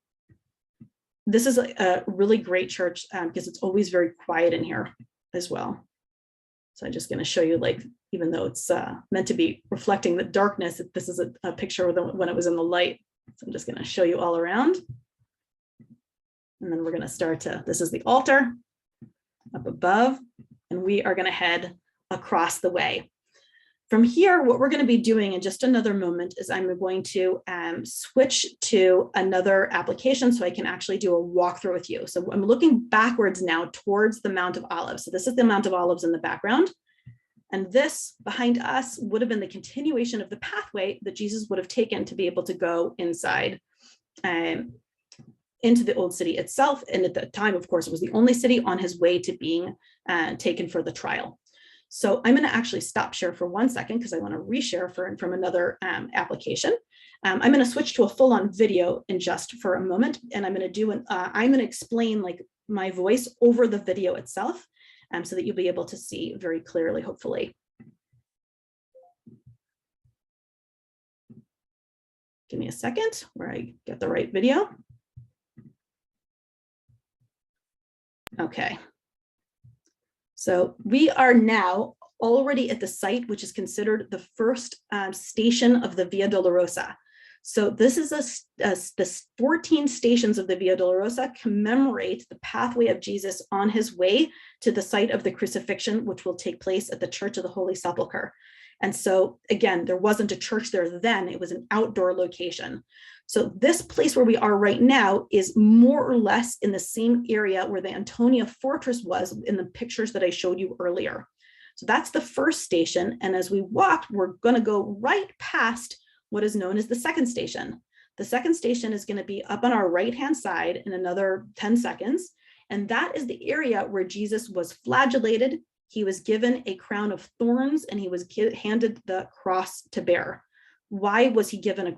This is a really great church because it's always very quiet in here as well. So I'm just going to show you, like, even though it's meant to be reflecting the darkness, this is a picture when it was in the light. So I'm just going to show you all around. And then we're going to start this is the altar up above, and we are going to head across the way. From here, what we're going to be doing in just another moment is I'm going to switch to another application so I can actually do a walkthrough with you. So I'm looking backwards now towards the Mount of Olives. So this is the Mount of Olives in the background. And this behind us would have been the continuation of the pathway that Jesus would have taken to be able to go inside into the old city itself. And at the time, of course, it was the only city on his way to being taken for the trial. So I'm going to actually stop share for 1 second because I want to reshare from another application. I'm going to switch to a full-on video in just for a moment, and I'm going to explain like my voice over the video itself, so that you'll be able to see very clearly, hopefully. Give me a second where I get the right video. Okay. So we are now already at the site, which is considered the first station of the Via Dolorosa. So this is the 14 stations of the Via Dolorosa commemorate the pathway of Jesus on his way to the site of the crucifixion, which will take place at the Church of the Holy Sepulchre. And so again, there wasn't a church there then, it was an outdoor location. So this place where we are right now is more or less in the same area where the Antonia fortress was in the pictures that I showed you earlier. So that's the first station. And as we walked, we're going to go right past what is known as the second station. The second station is going to be up on our right-hand side in another 10 seconds. And that is the area where Jesus was flagellated. He was given a crown of thorns and he was handed the cross to bear. Why was he given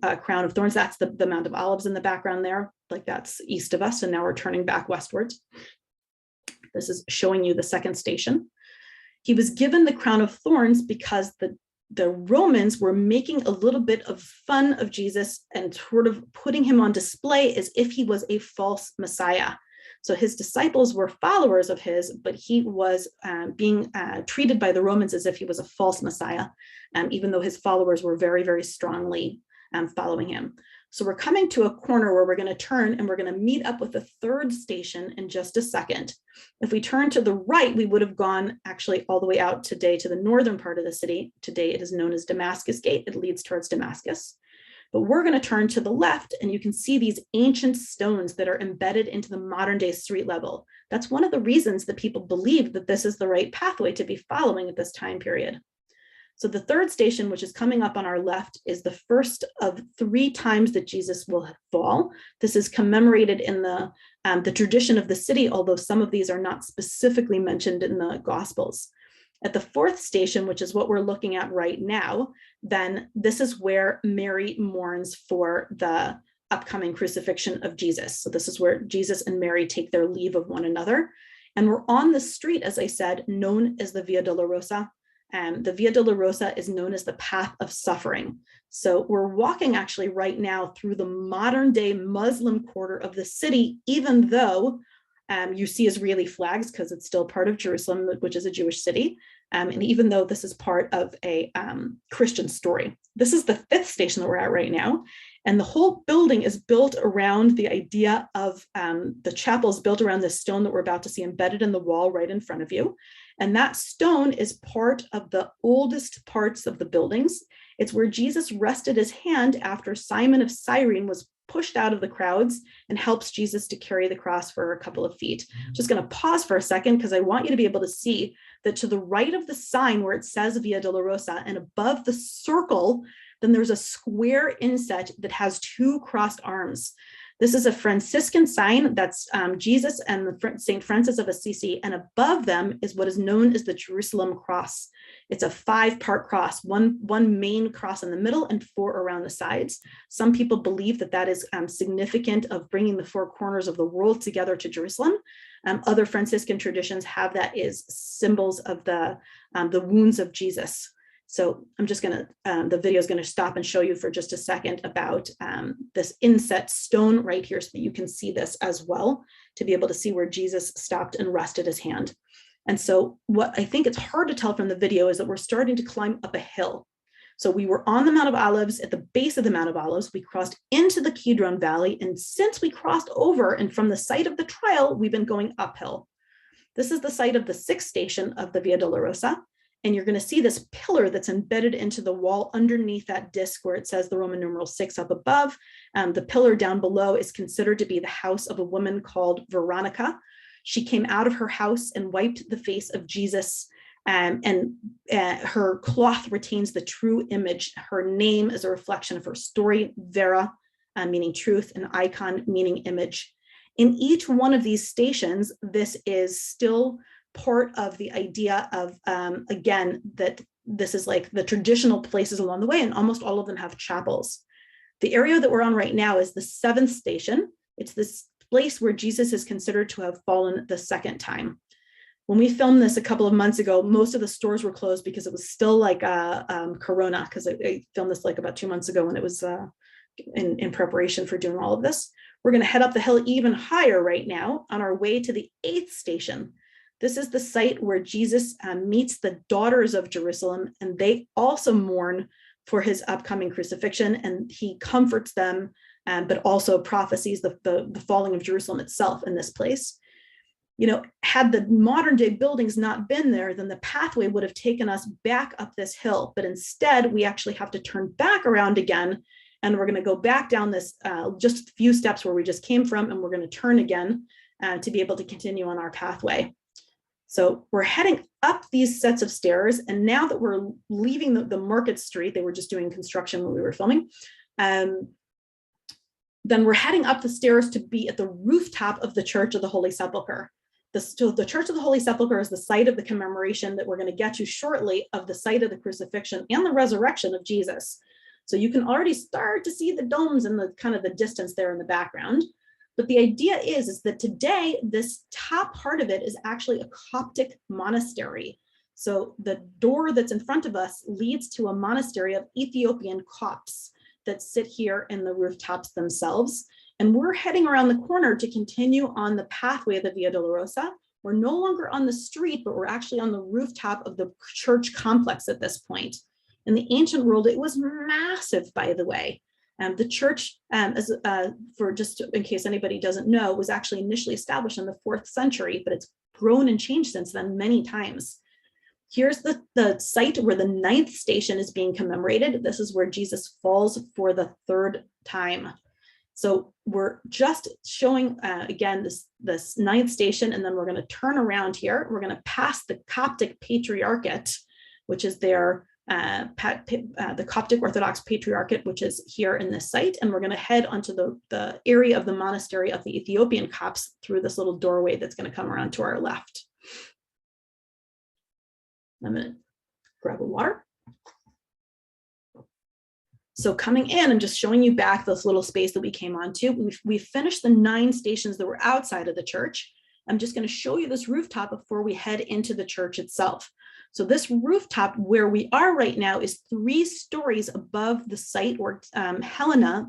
a crown of thorns? That's the Mount of Olives in the background there, like that's east of us. And now we're turning back westwards. This is showing you the second station. He was given the crown of thorns because the Romans were making a little bit of fun of Jesus and sort of putting him on display as if he was a false Messiah. So his disciples were followers of his, but he was being treated by the Romans as if he was a false Messiah, even though his followers were very, very strongly following him. So we're coming to a corner where we're going to turn and we're going to meet up with the third station in just a second. If we turn to the right, we would have gone actually all the way out today to the northern part of the city. Today it is known as Damascus Gate. It leads towards Damascus. But we're going to turn to the left and you can see these ancient stones that are embedded into the modern day street level. That's one of the reasons that people believe that this is the right pathway to be following at this time period. So the third station, which is coming up on our left, is the first of 3 times that Jesus will fall. This is commemorated in the tradition of the city, although some of these are not specifically mentioned in the Gospels. At the fourth station, which is what we're looking at right now, then this is where Mary mourns for the upcoming crucifixion of Jesus. So this is where Jesus and Mary take their leave of one another. And we're on the street, as I said, known as the Via Dolorosa. The Via Dolorosa is known as the path of suffering. So we're walking actually right now through the modern day Muslim quarter of the city, even though you see Israeli flags because it's still part of Jerusalem, which is a Jewish city. And even though this is part of a Christian story. This is the 5th station that we're at right now. And the whole building is built around the idea of the chapel is built around this stone that we're about to see embedded in the wall right in front of you. And that stone is part of the oldest parts of the buildings. It's where Jesus rested his hand after Simon of Cyrene was pushed out of the crowds and helps Jesus to carry the cross for a couple of feet. Just going to pause for a second because I want you to be able to see that to the right of the sign where it says Via Dolorosa and above the circle, then there's a square inset that has two crossed arms. This is a Franciscan sign. That's Jesus and the St. Francis of Assisi. And above them is what is known as the Jerusalem cross. It's a 5-part cross, one main cross in the middle and 4 around the sides. Some people believe that that is significant of bringing the 4 corners of the world together to Jerusalem. Other Franciscan traditions have that as symbols of the wounds of Jesus. So I'm just gonna, the video is gonna stop and show you for just a second about this inset stone right here so that you can see this as well, to be able to see where Jesus stopped and rested his hand. And so what I think it's hard to tell from the video is that we're starting to climb up a hill. So we were on the Mount of Olives, at the base of the Mount of Olives, we crossed into the Kidron Valley, and since we crossed over and from the site of the trial, we've been going uphill. This is the site of the 6th station of the Via Dolorosa. And you're going to see this pillar that's embedded into the wall underneath that disc where it says the Roman numeral 6 up above. The pillar down below is considered to be the house of a woman called Veronica. She came out of her house and wiped the face of Jesus, and her cloth retains the true image. Her name is a reflection of her story, Vera, meaning truth, and icon, meaning image. In each one of these stations, this is still part of the idea of, again, that this is like the traditional places along the way, and almost all of them have chapels. The area that we're on right now is the 7th station. It's this place where Jesus is considered to have fallen the 2nd time. When we filmed this a couple of months ago, most of the stores were closed because it was still like Corona, because I filmed this like about 2 months ago when it was in preparation for doing all of this. We're going to head up the hill even higher right now on our way to the 8th station. This is the site where Jesus meets the daughters of Jerusalem, and they also mourn for his upcoming crucifixion, and he comforts them, but also prophesies the falling of Jerusalem itself in this place. You know, had the modern day buildings not been there, then the pathway would have taken us back up this hill, but instead we actually have to turn back around again, and we're going to go back down this just a few steps where we just came from, and we're going to turn again to be able to continue on our pathway. So we're heading up these sets of stairs, and now that we're leaving the market street, they were just doing construction when we were filming, then we're heading up the stairs to be at the rooftop of the Church of the Holy Sepulchre. So the Church of the Holy Sepulchre is the site of the commemoration that we're going to get to shortly of the site of the crucifixion and the resurrection of Jesus. So you can already start to see the domes and the kind of the distance there in the background. But the idea is that today, this top part of it is actually a Coptic monastery. So the door that's in front of us leads to a monastery of Ethiopian Copts that sit here in the rooftops themselves. And we're heading around the corner to continue on the pathway of the Via Dolorosa. We're no longer on the street, but we're actually on the rooftop of the church complex at this point. In the ancient world, it was massive, by the way. The church, for just in case anybody doesn't know, was actually initially established in the 4th century, but it's grown and changed since then many times. Here's the site where the 9th station is being commemorated. This is where Jesus falls for the 3rd time. So we're just showing, again, this 9th station, and then we're going to turn around here. We're going to pass the Coptic Patriarchate, which is their the Coptic Orthodox Patriarchate, which is here in this site, and we're going to head onto the area of the monastery of the Ethiopian Copts through this little doorway that's going to come around to our left. I'm going to grab a water. So coming in and just showing you back this little space that we came onto, we finished the 9 stations that were outside of the church. I'm just going to show you this rooftop before we head into the church itself. So this rooftop where we are right now is 3 stories above the site where Helena,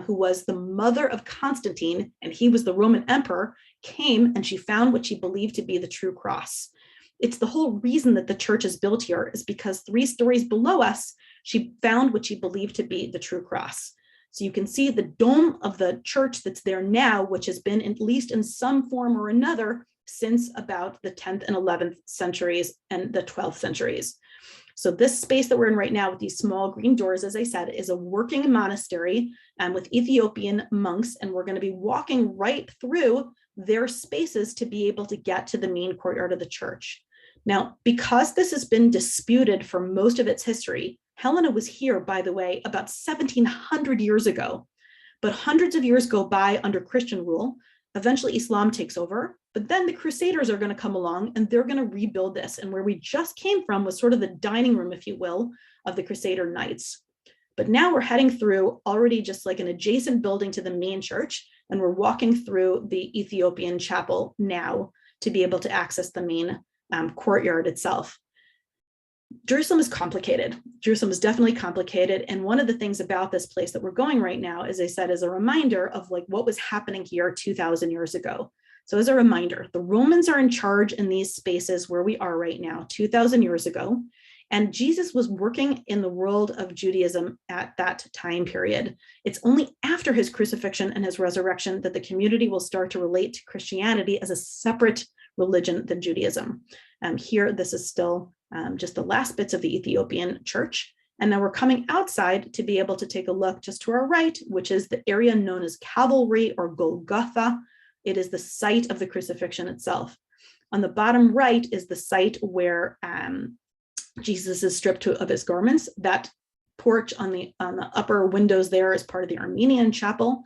who was the mother of Constantine, and he was the Roman emperor, came and she found what she believed to be the true cross. It's the whole reason that the church is built here is because 3 stories below us, she found what she believed to be the true cross. So you can see the dome of the church that's there now, which has been at least in some form or another since about the 10th and 11th centuries and the 12th centuries. So this space that we're in right now with these small green doors, as I said, is a working monastery with Ethiopian monks, and we're going to be walking right through their spaces to be able to get to the main courtyard of the church. Now, because this has been disputed for most of its history, Helena was here, by the way, about 1700 years ago. But hundreds of years go by under Christian rule. Eventually, Islam takes over. But then the Crusaders are going to come along and they're going to rebuild this. And where we just came from was sort of the dining room, if you will, of the Crusader Knights. But now we're heading through already just like an adjacent building to the main church. And we're walking through the Ethiopian chapel now to be able to access the main courtyard itself. Jerusalem is complicated. Jerusalem is definitely complicated. And one of the things about this place that we're going right now, as I said, is a reminder of like what was happening here 2000 years ago. So as a reminder, the Romans are in charge in these spaces where we are right now, 2000 years ago. And Jesus was working in the world of Judaism at that time period. It's only after his crucifixion and his resurrection that the community will start to relate to Christianity as a separate religion than Judaism. Here, this is still just the last bits of the Ethiopian church. And now we're coming outside to be able to take a look just to our right, which is the area known as Calvary or Golgotha. It is the site of the crucifixion itself. On the bottom right is the site where Jesus is stripped of his garments. That porch on the upper windows there is part of the Armenian chapel.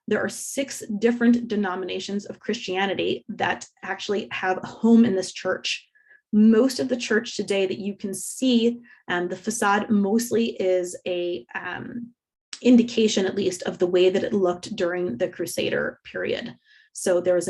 There are 6 different denominations of Christianity that actually have a home in this church. Most of the church today that you can see, the facade mostly is a indication, at least, of the way that it looked during the Crusader period. So there was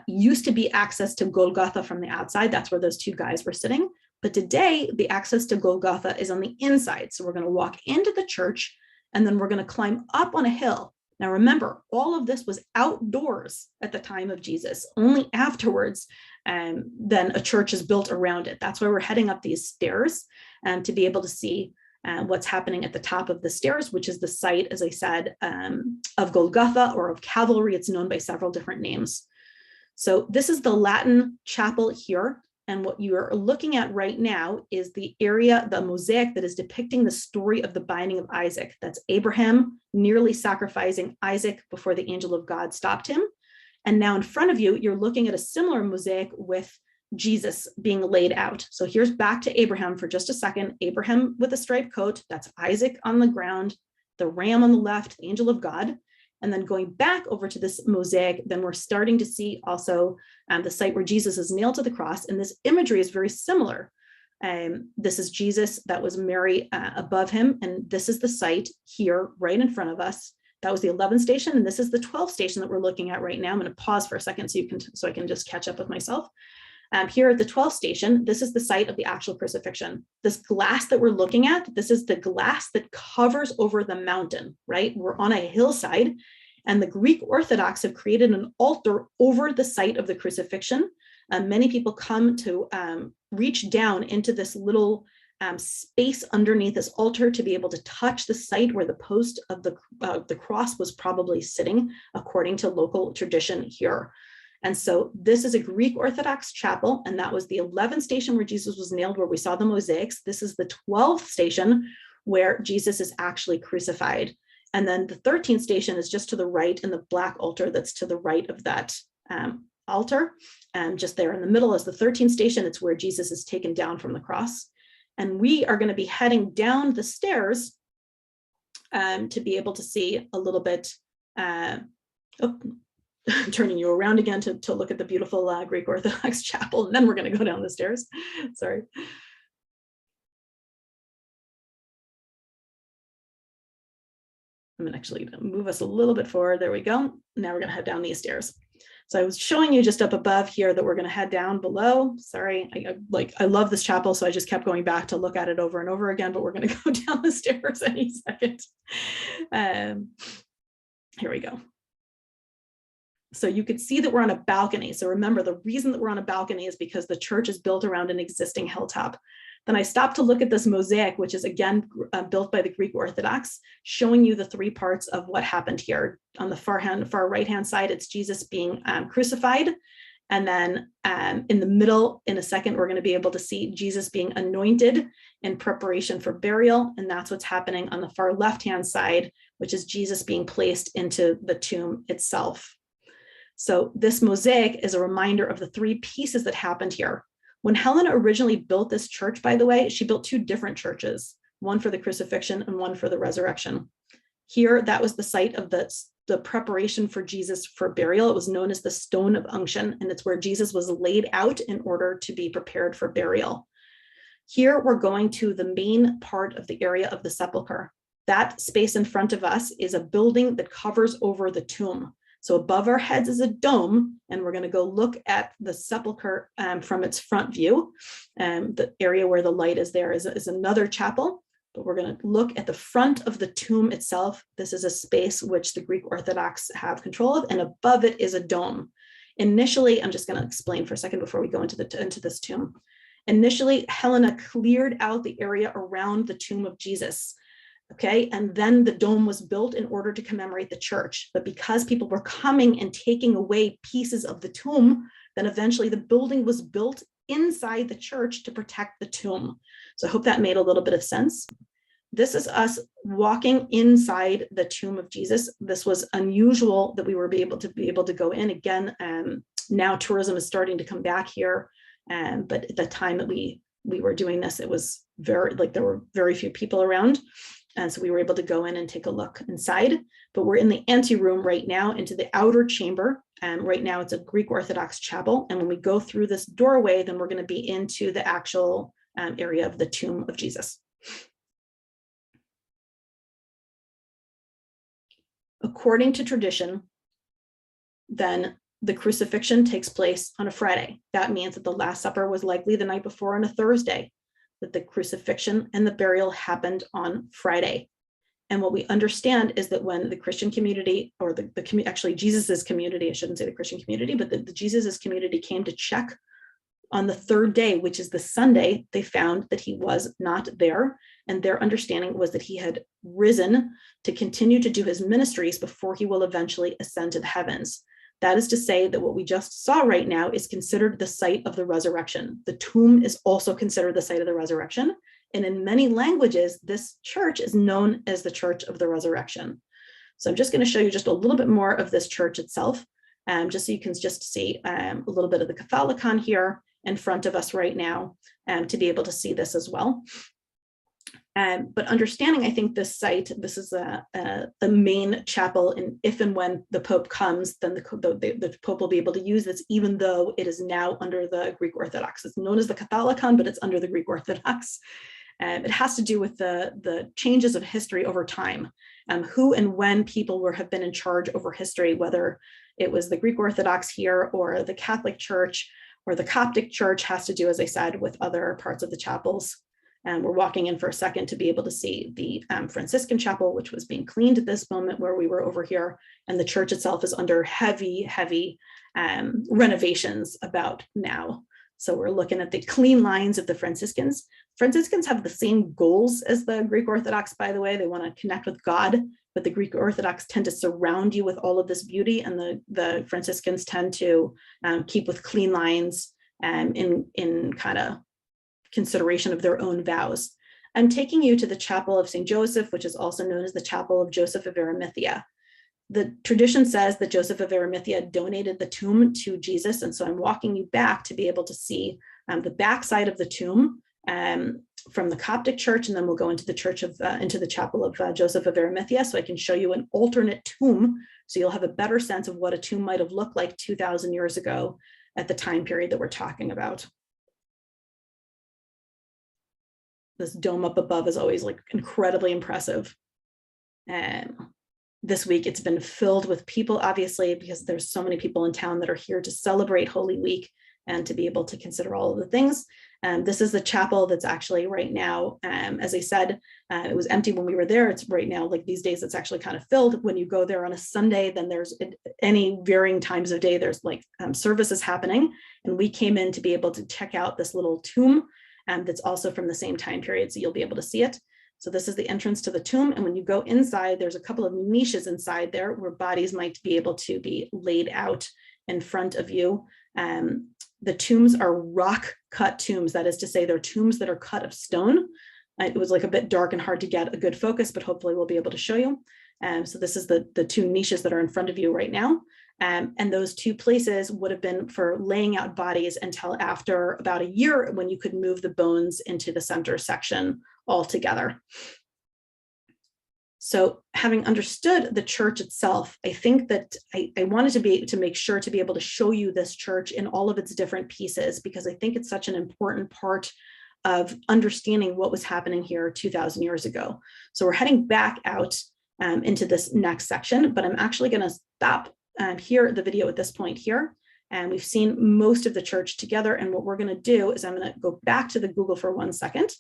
used to be access to Golgotha from the outside. That's where those 2 guys were sitting. But today, the access to Golgotha is on the inside. So we're going to walk into the church, and then we're going to climb up on a hill. Now, remember, all of this was outdoors at the time of Jesus. Only afterwards, then a church is built around it. That's why we're heading up these stairs to be able to see what's happening at the top of the stairs, which is the site, as I said, of Golgotha or of Calvary. It's known by several different names. So this is the Latin chapel here. And what you are looking at right now is the area, the mosaic that is depicting the story of the binding of Isaac. That's Abraham nearly sacrificing Isaac before the angel of God stopped him. And now in front of you, you're looking at a similar mosaic with Jesus being laid out. So here's back to Abraham for just a second. Abraham with a striped coat, that's Isaac on the ground, the ram on the left, the angel of God. And then going back over to this mosaic, then we're starting to see also the site where Jesus is nailed to the cross. And this imagery is very similar. This is Jesus, that was Mary above him. And this is the site here right in front of us. That was the 11th station. And this is the 12th station that we're looking at right now. I'm going to pause for a second so I can just catch up with myself. Here at the 12th station, this is the site of the actual crucifixion. This glass that we're looking at, this is the glass that covers over the mountain, right? We're on a hillside, and the Greek Orthodox have created an altar over the site of the crucifixion. Many people come to reach down into this little space underneath this altar to be able to touch the site where the post of the cross was probably sitting, according to local tradition here. And so this is a Greek Orthodox chapel, and that was the 11th station where Jesus was nailed, where we saw the mosaics. This is the 12th station where Jesus is actually crucified. And then the 13th station is just to the right in the black altar that's to the right of that altar. Just there in the middle is the 13th station. It's where Jesus is taken down from the cross. And we are going to be heading down the stairs to be able to see a little bit. Turning you around again to look at the beautiful Greek Orthodox chapel, and then we're going to go down the stairs. Sorry. I'm going to actually move us a little bit forward. There we go. Now we're going to head down these stairs. So I was showing you just up above here that we're going to head down below. Sorry, I love this chapel, so I just kept going back to look at it over and over again, but we're going to go down the stairs any second. Here we go. So you could see that we're on a balcony. So remember, the reason that we're on a balcony is because the church is built around an existing hilltop. Then I stopped to look at this mosaic, which is again built by the Greek Orthodox, showing you the 3 parts of what happened here. On the far right-hand side, it's Jesus being crucified. And then in the middle, in a second, we're going to be able to see Jesus being anointed in preparation for burial. And that's what's happening on the far left-hand side, which is Jesus being placed into the tomb itself. So this mosaic is a reminder of the 3 pieces that happened here. When Helena originally built this church, by the way, she built two different churches, one for the crucifixion and one for the resurrection. Here, that was the site of the preparation for Jesus for burial. It was known as the Stone of Unction, and it's where Jesus was laid out in order to be prepared for burial. Here, we're going to the main part of the area of the sepulchre. That space in front of us is a building that covers over the tomb. So above our heads is a dome, and we're going to go look at the sepulchre from its front view. The area where the light is there is another chapel, but we're going to look at the front of the tomb itself. This is a space which the Greek Orthodox have control of, and above it is a dome. Initially, I'm just going to explain for a second before we go into this tomb. Initially, Helena cleared out the area around the tomb of Jesus. Okay, and then the dome was built in order to commemorate the church. But because people were coming and taking away pieces of the tomb, then eventually the building was built inside the church to protect the tomb. So I hope that made a little bit of sense. This is us walking inside the tomb of Jesus. This was unusual that we were able to go in. Again, now tourism is starting to come back here. But at the time that we were doing this, it was there were very few people around. And so we were able to go in and take a look inside, but we're in the anteroom right now into the outer chamber. And right now it's a Greek Orthodox chapel. And when we go through this doorway, then we're going to be into the actual area of the tomb of Jesus. According to tradition, then the crucifixion takes place on a Friday. That means that the Last Supper was likely the night before on a Thursday, that the crucifixion and the burial happened on Friday. And what we understand is that when the Christian community, or actually Jesus's community, I shouldn't say the Christian community, but the Jesus's community came to check on the third day, which is the Sunday, they found that he was not there. And their understanding was that he had risen to continue to do his ministries before he will eventually ascend to the heavens. That is to say that what we just saw right now is considered the site of the resurrection. The tomb is also considered the site of the resurrection. And in many languages, this church is known as the Church of the Resurrection. So I'm just going to show you just a little bit more of this church itself, just so you can just see a little bit of the Catholicon here in front of us right now, to be able to see this as well. But understanding, I think this site, this is the main chapel, and if and when the Pope comes, then the Pope will be able to use this, even though it is now under the Greek Orthodox. It's known as the Catholicon, but it's under the Greek Orthodox. It has to do with the changes of history over time, who and when people have been in charge over history, whether it was the Greek Orthodox here or the Catholic Church or the Coptic Church, has to do, as I said, with other parts of the chapels. And we're walking in for a second to be able to see the Franciscan chapel, which was being cleaned at this moment where we were over here. And the church itself is under heavy renovations about now. So we're looking at the clean lines of the Franciscans. Franciscans have the same goals as the Greek Orthodox, by the way. They want to connect with God, but the Greek Orthodox tend to surround you with all of this beauty, and the Franciscans tend to keep with clean lines in kind of consideration of their own vows. I'm taking you to the Chapel of St. Joseph, which is also known as the Chapel of Joseph of Arimathea. The tradition says that Joseph of Arimathea donated the tomb to Jesus, and so I'm walking you back to be able to see the back side of the tomb from the Coptic Church, and then we'll go into the into the Chapel of Joseph of Arimathea, so I can show you an alternate tomb, so you'll have a better sense of what a tomb might have looked like 2,000 years ago at the time period that we're talking about. This dome up above is always like incredibly impressive. And this week it's been filled with people, obviously, because there's so many people in town that are here to celebrate Holy Week and to be able to consider all of the things. This is the chapel that's actually right now, as I said, it was empty when we were there. It's right now, like these days, it's actually kind of filled. When you go there on a Sunday, then there's any varying times of day, there's like services happening. And we came in to be able to check out this little tomb that's also from the same time period, so you'll be able to see it. So this is the entrance to the tomb, and when you go inside, there's a couple of niches inside there where bodies might be able to be laid out in front of you. The tombs are rock-cut tombs. That is to say, they're tombs that are cut of stone. It was like a bit dark and hard to get a good focus, but hopefully we'll be able to show you. So this is the two niches that are in front of you right now. And those two places would have been for laying out bodies until after about a year, when you could move the bones into the center section altogether. So having understood the church itself, I think that I wanted to make sure to be able to show you this church in all of its different pieces, because I think it's such an important part of understanding what was happening here 2,000 years ago. So we're heading back out into this next section, but I'm actually going to stop here the video at this point here. And we've seen most of the church together. And what we're going to do is I'm going to go back to the Google for 1 second.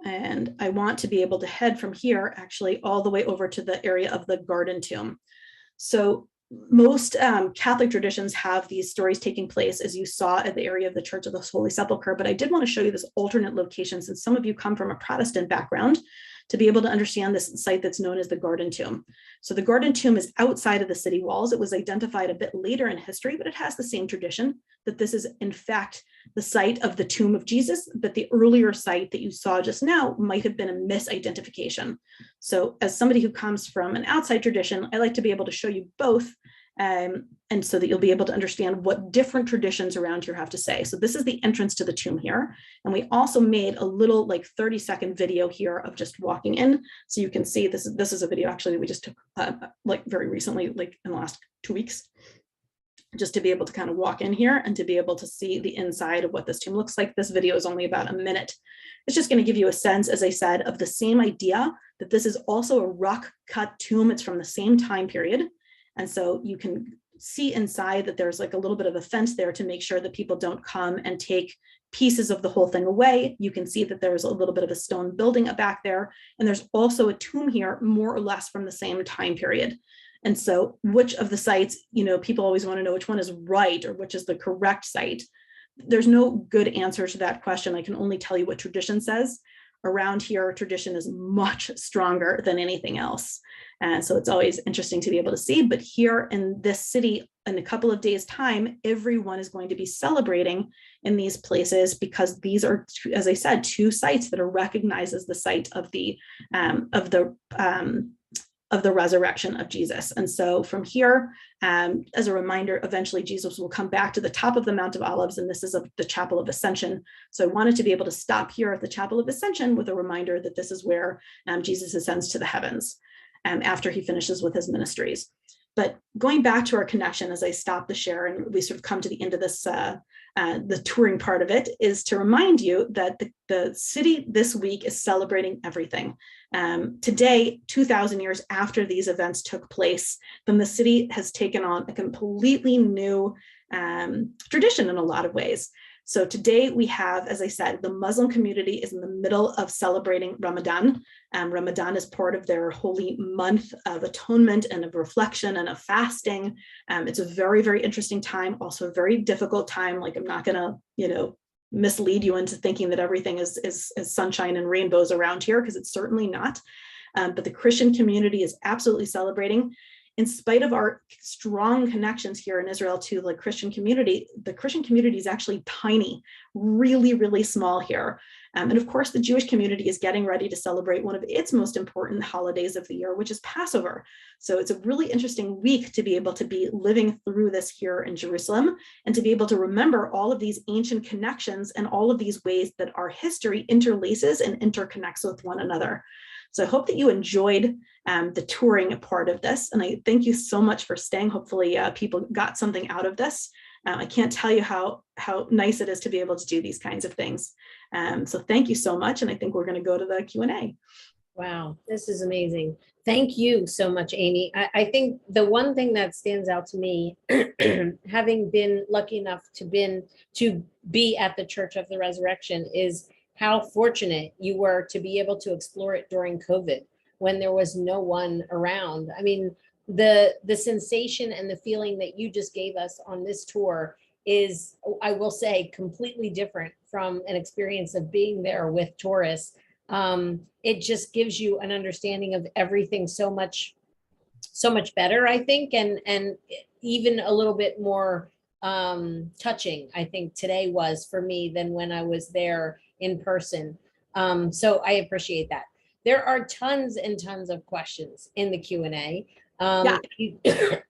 And I want to be able to head from here actually all the way over to the area of the garden tomb. So most Catholic traditions have these stories taking place, as you saw, at the area of the Church of the Holy Sepulchre, but I did want to show you this alternate location, since some of you come from a Protestant background, to be able to understand this site that's known as the Garden Tomb. So the Garden Tomb is outside of the city walls. It was identified a bit later in history, but it has the same tradition that this is in fact the site of the tomb of Jesus, but the earlier site that you saw just now might have been a misidentification. So as somebody who comes from an outside tradition, I like to be able to show you both, and so that you'll be able to understand what different traditions around here have to say. So this is the entrance to the tomb here. And we also made a little like 30-second video here of just walking in. So you can see this is a video actually that we just took like very recently, like in the last 2 weeks, just to be able to kind of walk in here and to be able to see the inside of what this tomb looks like. This video is only about a minute. It's just going to give you a sense, as I said, of the same idea that this is also a rock cut tomb. It's from the same time period. And so you can see inside that there's like a little bit of a fence there to make sure that people don't come and take pieces of the whole thing away. You can see that there's a little bit of a stone building back there. And there's also a tomb here, more or less from the same time period. And so which of the sites, you know, people always want to know which one is right or which is the correct site. There's no good answer to that question. I can only tell you what tradition says. Around here, tradition is much stronger than anything else. And so it's always interesting to be able to see. But here in this city, in a couple of days' time, everyone is going to be celebrating in these places, because these are, as I said, two sites that are recognized as the site of the resurrection of Jesus. And so from here, as a reminder, eventually Jesus will come back to the top of the Mount of Olives, and this is the Chapel of Ascension. So I wanted to be able to stop here at the Chapel of Ascension with a reminder that this is where Jesus ascends to the heavens after he finishes with his ministries. But going back to our connection, as I stop the share and we sort of come to the end of this, the touring part of it, is to remind you that the city this week is celebrating everything. Today, 2,000 years after these events took place, then the city has taken on a completely new tradition in a lot of ways. So today we have, as I said, the Muslim community is in the middle of celebrating Ramadan. Ramadan is part of their holy month of atonement and of reflection and of fasting. It's a very, very interesting time, also a very difficult time. Like, I'm not gonna, mislead you into thinking that everything is sunshine and rainbows around here, because it's certainly not. But the Christian community is absolutely celebrating. In spite of our strong connections here in Israel to the Christian community is actually tiny, really, really small here. And of course, the Jewish community is getting ready to celebrate one of its most important holidays of the year, which is Passover. So it's a really interesting week to be able to be living through this here in Jerusalem, and to be able to remember all of these ancient connections and all of these ways that our history interlaces and interconnects with one another. So I hope that you enjoyed the touring part of this, and I thank you so much for staying. Hopefully people got something out of this. I can't tell you how nice it is to be able to do these kinds of things. So thank you so much, and I think we're going to go to the Q&A. Wow, this is amazing. Thank you so much, Amy. I think the one thing that stands out to me, having been lucky enough to be at the Church of the Resurrection, is how fortunate you were to be able to explore it during COVID, when there was no one around. I mean, the sensation and the feeling that you just gave us on this tour is, I will say, completely different from an experience of being there with tourists. It just gives you an understanding of everything so much better, I think, and even a little bit more touching, I think today was for me than when I was there in person. So I appreciate that. there are tons and tons of questions in the Q&A. Yeah.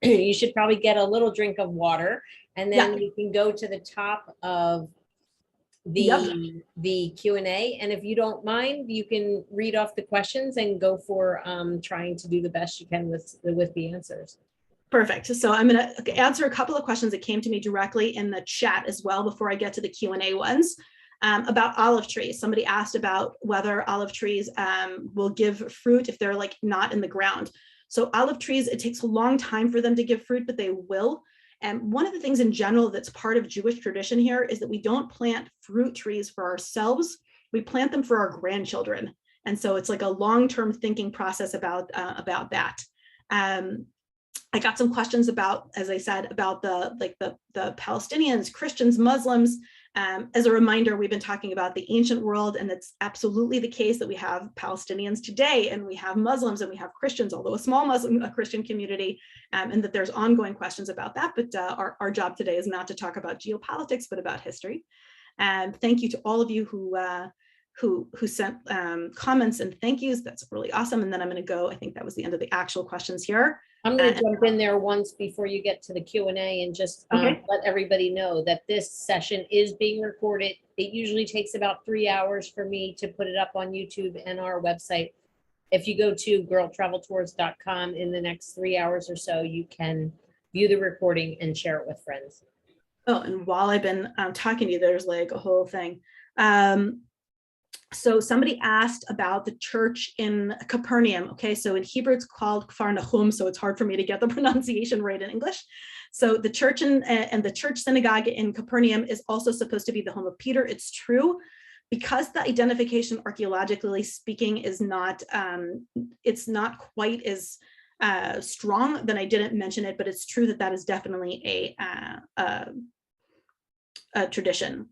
You should probably get a little drink of water, and then Yeah. you can go to the top of Yep. the Q&A. And if you don't mind, you can read off the questions and go for trying to do the best you can with the answers. Perfect. So I'm going to answer a couple of questions that came to me directly in the chat as well before I get to the Q&A ones. About olive trees. Somebody asked about whether olive trees will give fruit if they're like not in the ground. So olive trees, it takes a long time for them to give fruit, but they will. And one of the things in general that's part of Jewish tradition here is that we don't plant fruit trees for ourselves. We plant them for our grandchildren. And so it's like a long-term thinking process about that. I got some questions about, as I said, about the Palestinians, Christians, Muslims. As a reminder, we've been talking about the ancient world, and it's absolutely the case that we have Palestinians today, and we have Muslims, and we have Christians, although a small Muslim Christian community, and that there's ongoing questions about that. But our job today is not to talk about geopolitics, but about history. And thank you to all of you who sent comments and thank yous. That's really awesome. And then I'm going to go. I think that was the end of the actual questions here. I'm going to jump in there once before you get to the Q&A and just Okay. let everybody know that this session is being recorded. It usually takes about 3 hours for me to put it up on YouTube and our website. If you go to girltraveltours.com in the next 3 hours or so, you can view the recording and share it with friends. Oh, and while I've been talking to you, there's like a whole thing. So somebody asked about the church in Capernaum. Okay, so in Hebrew it's called Kfar Nahum, so it's hard for me to get the pronunciation right in English. So the church and the church synagogue in Capernaum is also supposed to be the home of Peter. It's true, because the identification archaeologically speaking is not, it's not quite as strong, then I didn't mention it, but it's true that that is definitely a tradition.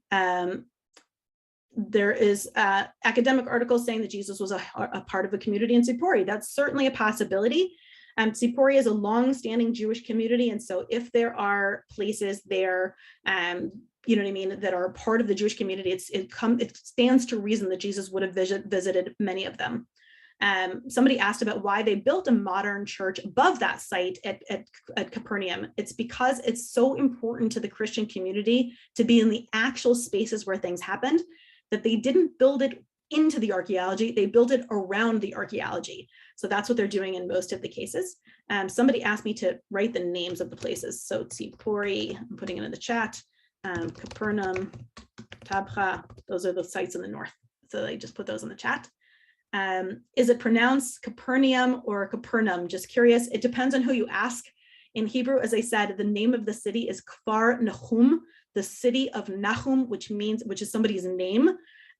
There is academic articles saying that Jesus was a part of a community in Tzippori. That's certainly a possibility. Tzippori is a long-standing Jewish community, and so if there are places there, you know what I mean, that are part of the Jewish community, it stands to reason that Jesus would have visited many of them. Somebody asked about why they built a modern church above that site at Capernaum. It's because it's so important to the Christian community to be in the actual spaces where things happened, that they didn't build it into the archaeology, they built it around the archaeology. So that's what they're doing in most of the cases. Somebody asked me to write the names of the places. So Tzippori, I'm putting it in the chat, Capernaum, Tabgha, those are the sites in the north. So I just put those in the chat. Is it pronounced Capernaum or Capernaum? Just curious. It depends on who you ask. In Hebrew, as I said, the name of the city is Kfar Nahum, the city of Nahum, which is somebody's name.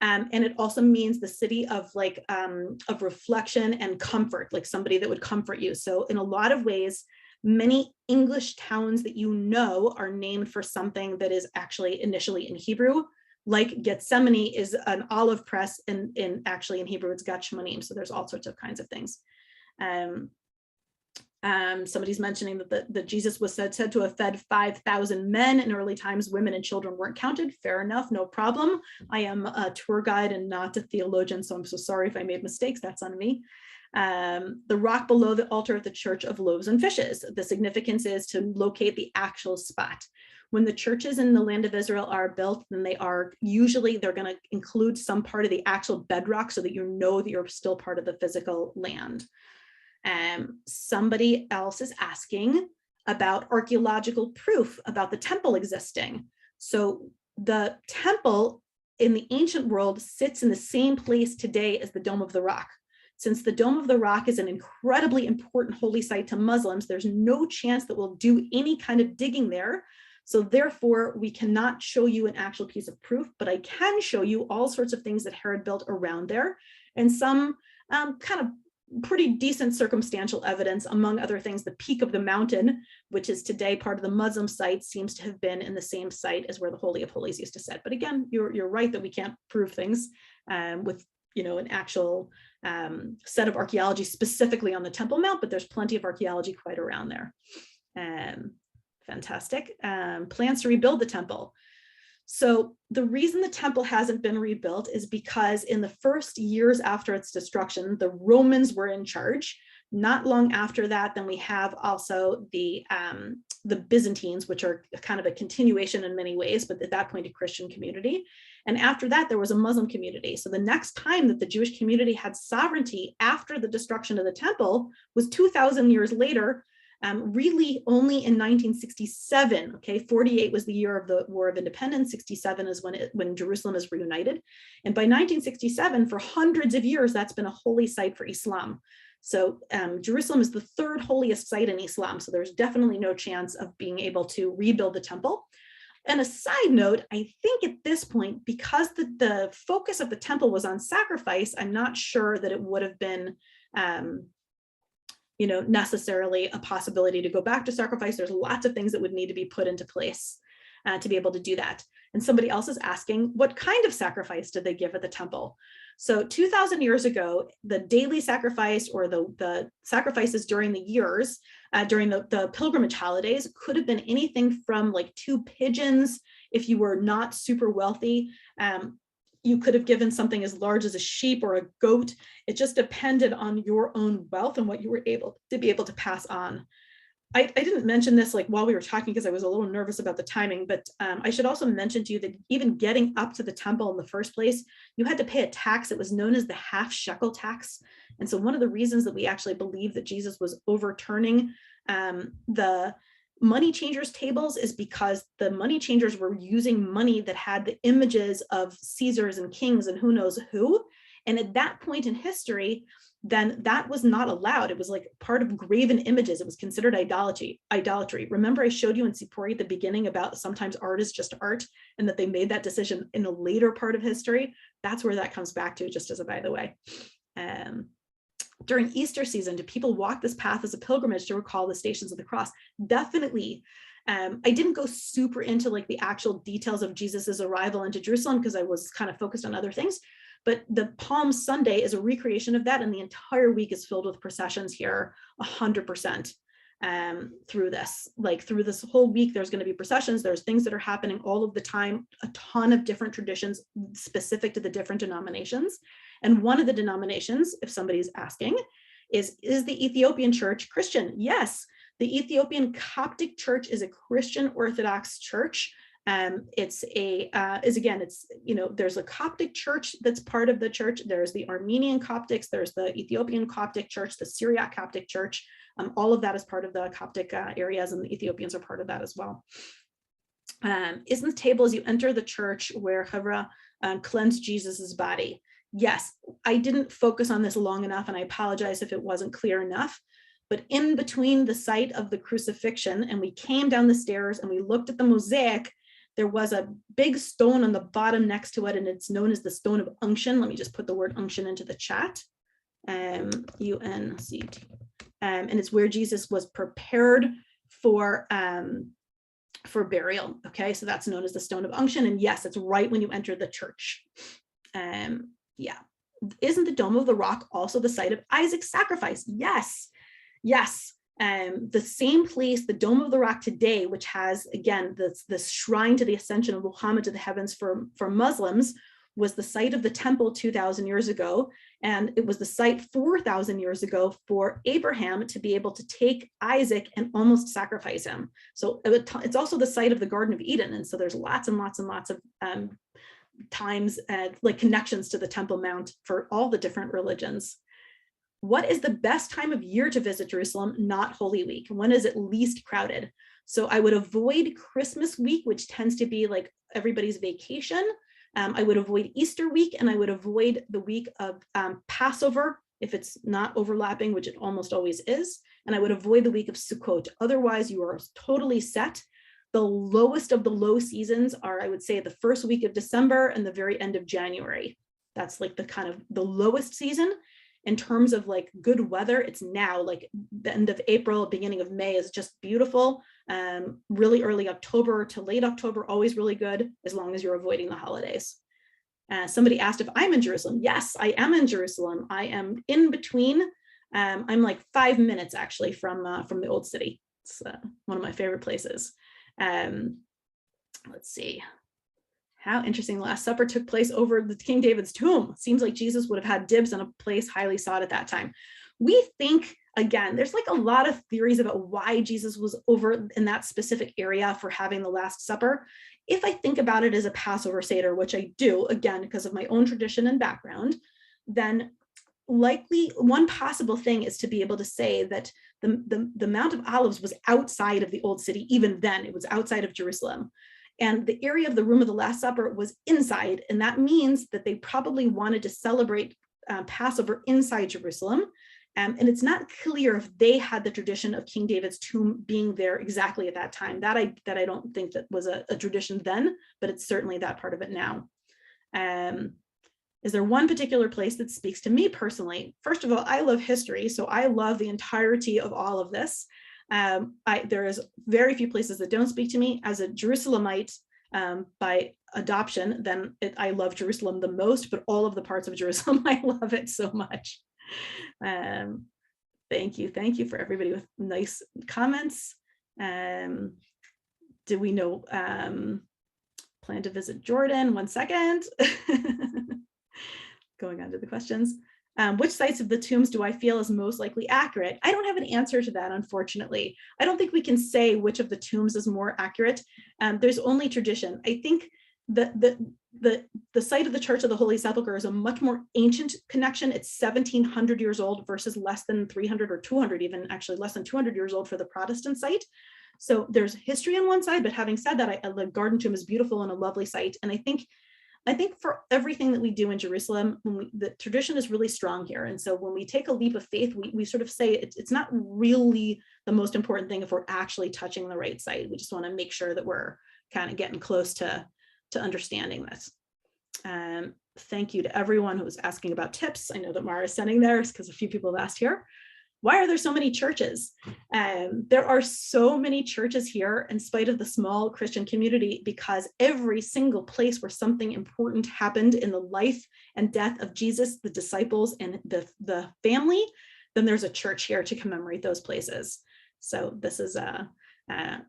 And it also means the city of of reflection and comfort, like somebody that would comfort you. So in a lot of ways, many English towns that you know are named for something that is actually initially in Hebrew. Like Gethsemane is an olive press, and actually in Hebrew it's Gethsemane. So there's all sorts of kinds of things. Somebody's mentioning that Jesus was said to have fed 5,000 men. In early times, women and children weren't counted. Fair enough, no problem. I am a tour guide and not a theologian, so I'm so sorry if I made mistakes. That's on me. The rock below the altar of the Church of Loaves and Fishes. The significance is to locate the actual spot. When the churches in the land of Israel are built, then they're going to include some part of the actual bedrock so that you know that you're still part of the physical land. Somebody else is asking about archaeological proof about the temple existing. So the temple in the ancient world sits in the same place today as the Dome of the Rock. Since the Dome of the Rock is an incredibly important holy site to Muslims, there's no chance that we'll do any kind of digging there. So therefore, we cannot show you an actual piece of proof, but I can show you all sorts of things that Herod built around there, and some kind of pretty decent circumstantial evidence. Among other things, the peak of the mountain, which is today part of the Muslim site, seems to have been in the same site as where the Holy of Holies used to sit. But again, you're right that we can't prove things with an actual set of archaeology specifically on the Temple Mount, but there's plenty of archaeology quite around there. Fantastic. Plans to rebuild the temple. So the reason the temple hasn't been rebuilt is because in the first years after its destruction, the Romans were in charge. Not long after that, then we have also the Byzantines, which are kind of a continuation in many ways, but at that point, a Christian community. And after that, there was a Muslim community. So the next time that the Jewish community had sovereignty after the destruction of the temple was 2,000 years later, really only in 1967. Okay, 48 was the year of the War of Independence. 67 is when Jerusalem is reunited. And by 1967, for hundreds of years, that's been a holy site for Islam. So Jerusalem is the third holiest site in Islam. So there's definitely no chance of being able to rebuild the temple. And a side note, I think at this point, because the focus of the temple was on sacrifice, I'm not sure that it would have been necessarily a possibility to go back to sacrifice. There's lots of things that would need to be put into place to be able to do that. And somebody else is asking, what kind of sacrifice did they give at the temple? So 2,000 years ago, the daily sacrifice or the sacrifices during the years, during the pilgrimage holidays, could have been anything from like 2 pigeons if you were not super wealthy. You could have given something as large as a sheep or a goat. It just depended on your own wealth and what you were able to pass on. I didn't mention this like while we were talking because I was a little nervous about the timing, but I should also mention to you that even getting up to the temple in the first place, you had to pay a tax. It was known as the half shekel tax. And so one of the reasons that we actually believe that Jesus was overturning the money changers tables is because the money changers were using money that had the images of Caesars and kings and who knows who. And at that point in history, then that was not allowed. It was like part of graven images. It was considered idolatry. Remember I showed you in Tzippori at the beginning about sometimes art is just art and that they made that decision in a later part of history. That's where that comes back to, just as a by the way. During Easter season, do people walk this path as a pilgrimage to recall the Stations of the Cross? Definitely. I didn't go super into like the actual details of Jesus's arrival into Jerusalem because I was kind of focused on other things. But the Palm Sunday is a recreation of that, and the entire week is filled with processions here, 100% through this. Like through this whole week, there's going to be processions. There's things that are happening all of the time, a ton of different traditions specific to the different denominations. And one of the denominations, if somebody's asking, is the Ethiopian Church Christian? Yes, the Ethiopian Coptic Church is a Christian Orthodox church. There's a Coptic church that's part of the church. There's the Armenian Coptics, there's the Ethiopian Coptic church, the Syriac Coptic church. All of that is part of the Coptic areas, and the Ethiopians are part of that as well. Isn't the table as you enter the church where Havra cleansed Jesus's body? Yes, I didn't focus on this long enough, and I apologize if it wasn't clear enough. But in between the site of the crucifixion, and we came down the stairs and we looked at the mosaic, there was a big stone on the bottom next to it, and it's known as the stone of unction. Let me just put the word unction into the chat. U-N-C-T. And it's where Jesus was prepared for burial. Okay, so that's known as the stone of unction. And yes, it's right when you enter the church. Yeah. Isn't the Dome of the Rock also the site of Isaac's sacrifice? Yes. Yes. The same place, the Dome of the Rock today, which has, again, this shrine to the ascension of Muhammad to the heavens for Muslims, was the site of the temple 2,000 years ago. And it was the site 4,000 years ago for Abraham to be able to take Isaac and almost sacrifice him. So it's also the site of the Garden of Eden. And so there's lots and lots and lots of times like connections to the Temple Mount for all the different religions. What is the best time of year to visit Jerusalem? Not Holy Week. When is it least crowded? So I would avoid Christmas week, which tends to be like everybody's vacation. I would avoid Easter week, and I would avoid the week of Passover if it's not overlapping, which it almost always is. And I would avoid the week of Sukkot. Otherwise, you are totally set. The lowest of the low seasons are, I would say, the first week of December and the very end of January. That's like the kind of the lowest season. In terms of like good weather, it's now like the end of April, beginning of May is just beautiful. Really early October to late October, always really good, as long as you're avoiding the holidays. Somebody asked if I'm in Jerusalem. Yes, I am in Jerusalem. I am in between. I'm like 5 minutes actually from the old city. It's one of my favorite places. Let's see. How interesting. The Last Supper took place over the King David's tomb. Seems like Jesus would have had dibs on a place highly sought at that time. We think, again, there's like a lot of theories about why Jesus was over in that specific area for having the Last Supper. If I think about it as a Passover Seder, which I do, again, because of my own tradition and background, then likely one possible thing is to be able to say that the Mount of Olives was outside of the Old City. Even then, it was outside of Jerusalem. And the area of the Room of the Last Supper was inside. And that means that they probably wanted to celebrate Passover inside Jerusalem. And it's not clear if they had the tradition of King David's tomb being there exactly at that time. That I don't think that was a tradition then, but it's certainly that part of it now. Is there one particular place that speaks to me personally? First of all, I love history, so I love the entirety of all of this. There is very few places that don't speak to me. As a Jerusalemite by adoption, then I love Jerusalem the most, but all of the parts of Jerusalem, I love it so much. Thank you for everybody with nice comments. Do we know, plan to visit Jordan? 1 second. Going on to the questions. Which sites of the tombs do I feel is most likely accurate? I don't have an answer to that, unfortunately. I don't think we can say which of the tombs is more accurate. There's only tradition. I think the site of the Church of the Holy Sepulchre is a much more ancient connection. It's 1700 years old versus less than 300 or 200, even actually less than 200 years old for the Protestant site. So there's history on one side, but having said that, the Garden Tomb is beautiful and a lovely site. And I think for everything that we do in Jerusalem, the tradition is really strong here. And so when we take a leap of faith, we sort of say it's not really the most important thing if we're actually touching the right site. We just want to make sure that we're kind of getting close to understanding this. Thank you to everyone who was asking about tips. I know that Mara is sending theirs because a few people have asked here. Why are there so many churches? There are so many churches here in spite of the small Christian community, because every single place where something important happened in the life and death of Jesus, the disciples, and the family, then there's a church here to commemorate those places. So this is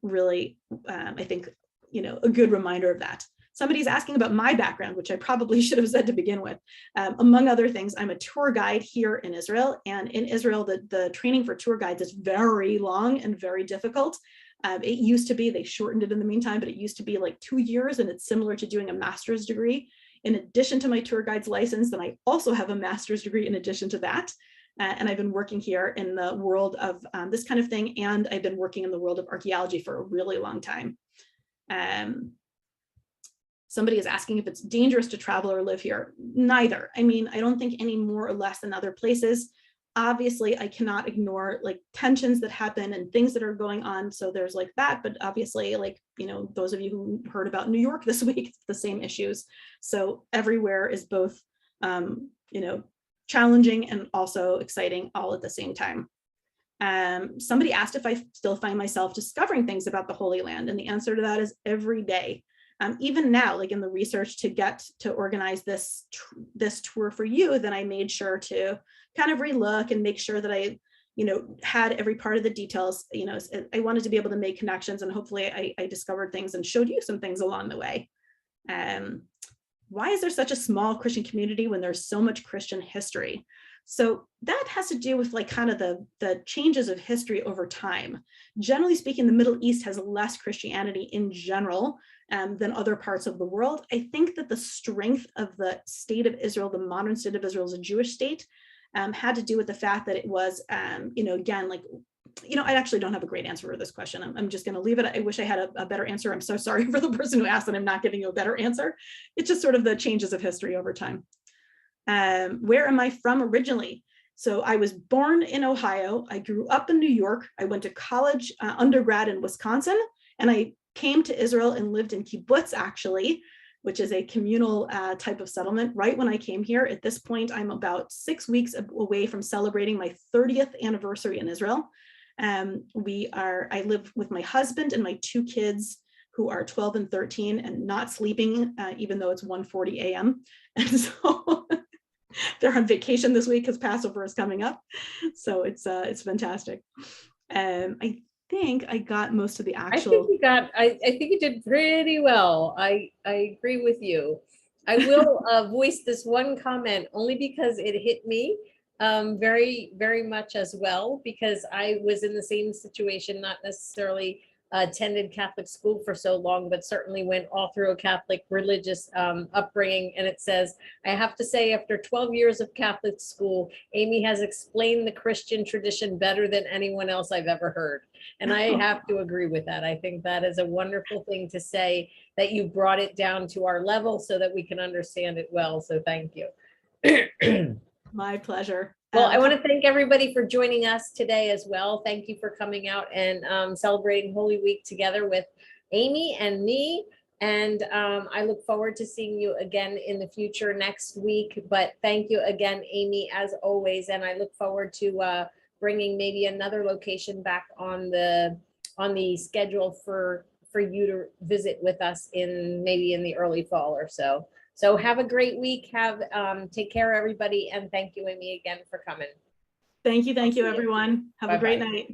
really, I think, a good reminder of that. Somebody's asking about my background, which I probably should have said to begin with. Among other things, I'm a tour guide here in Israel. And in Israel, the training for tour guides is very long and very difficult. It used to be, they shortened it in the meantime, but it used to be like 2 years, and it's similar to doing a master's degree. In addition to my tour guide's license, then I also have a master's degree in addition to that. And I've been working here in the world of this kind of thing. And I've been working in the world of archaeology for a really long time. Somebody is asking if it's dangerous to travel or live here. Neither. I mean, I don't think any more or less than other places. Obviously, I cannot ignore like tensions that happen and things that are going on. So there's like that, but obviously, like, those of you who heard about New York this week, it's the same issues. So everywhere is both, challenging and also exciting all at the same time. Somebody asked if I still find myself discovering things about the Holy Land, and the answer to that is every day. Even now, like in the research to organize this tour for you, then I made sure to kind of relook and make sure that I, had every part of the details. I wanted to be able to make connections, and hopefully I discovered things and showed you some things along the way. Why is there such a small Christian community when there's so much Christian history? So that has to do with like kind of the changes of history over time. Generally speaking, the Middle East has less Christianity in general than other parts of the world. I think that the strength of the state of Israel, the modern state of Israel as a Jewish state, had to do with the fact that it was, again, like, I actually don't have a great answer for this question. I'm just going to leave it. I wish I had a better answer. I'm so sorry for the person who asked, and I'm not giving you a better answer. It's just sort of the changes of history over time. Where am I from originally? So I was born in Ohio. I grew up in New York. I went to college, undergrad in Wisconsin, and I came to Israel and lived in kibbutz, actually, which is a communal type of settlement. Right when I came here, at this point, I'm about 6 weeks away from celebrating my 30th anniversary in Israel. I live with my husband and my 2 kids, who are 12 and 13 and not sleeping, even though it's 1:40 a.m. And so they're on vacation this week because Passover is coming up. So it's fantastic. I think I got most of the I actual. think I think you did pretty well. I agree with you. I will voice this one comment only because it hit me very, very much as well, because I was in the same situation, not necessarily attended Catholic school for so long, but certainly went all through a Catholic religious upbringing. And it says, I have to say, after 12 years of Catholic school, Amy has explained the Christian tradition better than anyone else I've ever heard. And I have to agree with that. I think that is a wonderful thing to say, that you brought it down to our level so that we can understand it well. So thank you. My pleasure. Well, I want to thank everybody for joining us today as well. Thank you for coming out and celebrating Holy Week together with Amy and me. And I look forward to seeing you again in the future next week. But thank you again, Amy, as always. And I look forward to bringing maybe another location back on the schedule for you to visit with us in maybe in the early fall or so. So have a great week. Take care, everybody. And thank you, Amy, again for coming. Thank you, everyone. Have a great night.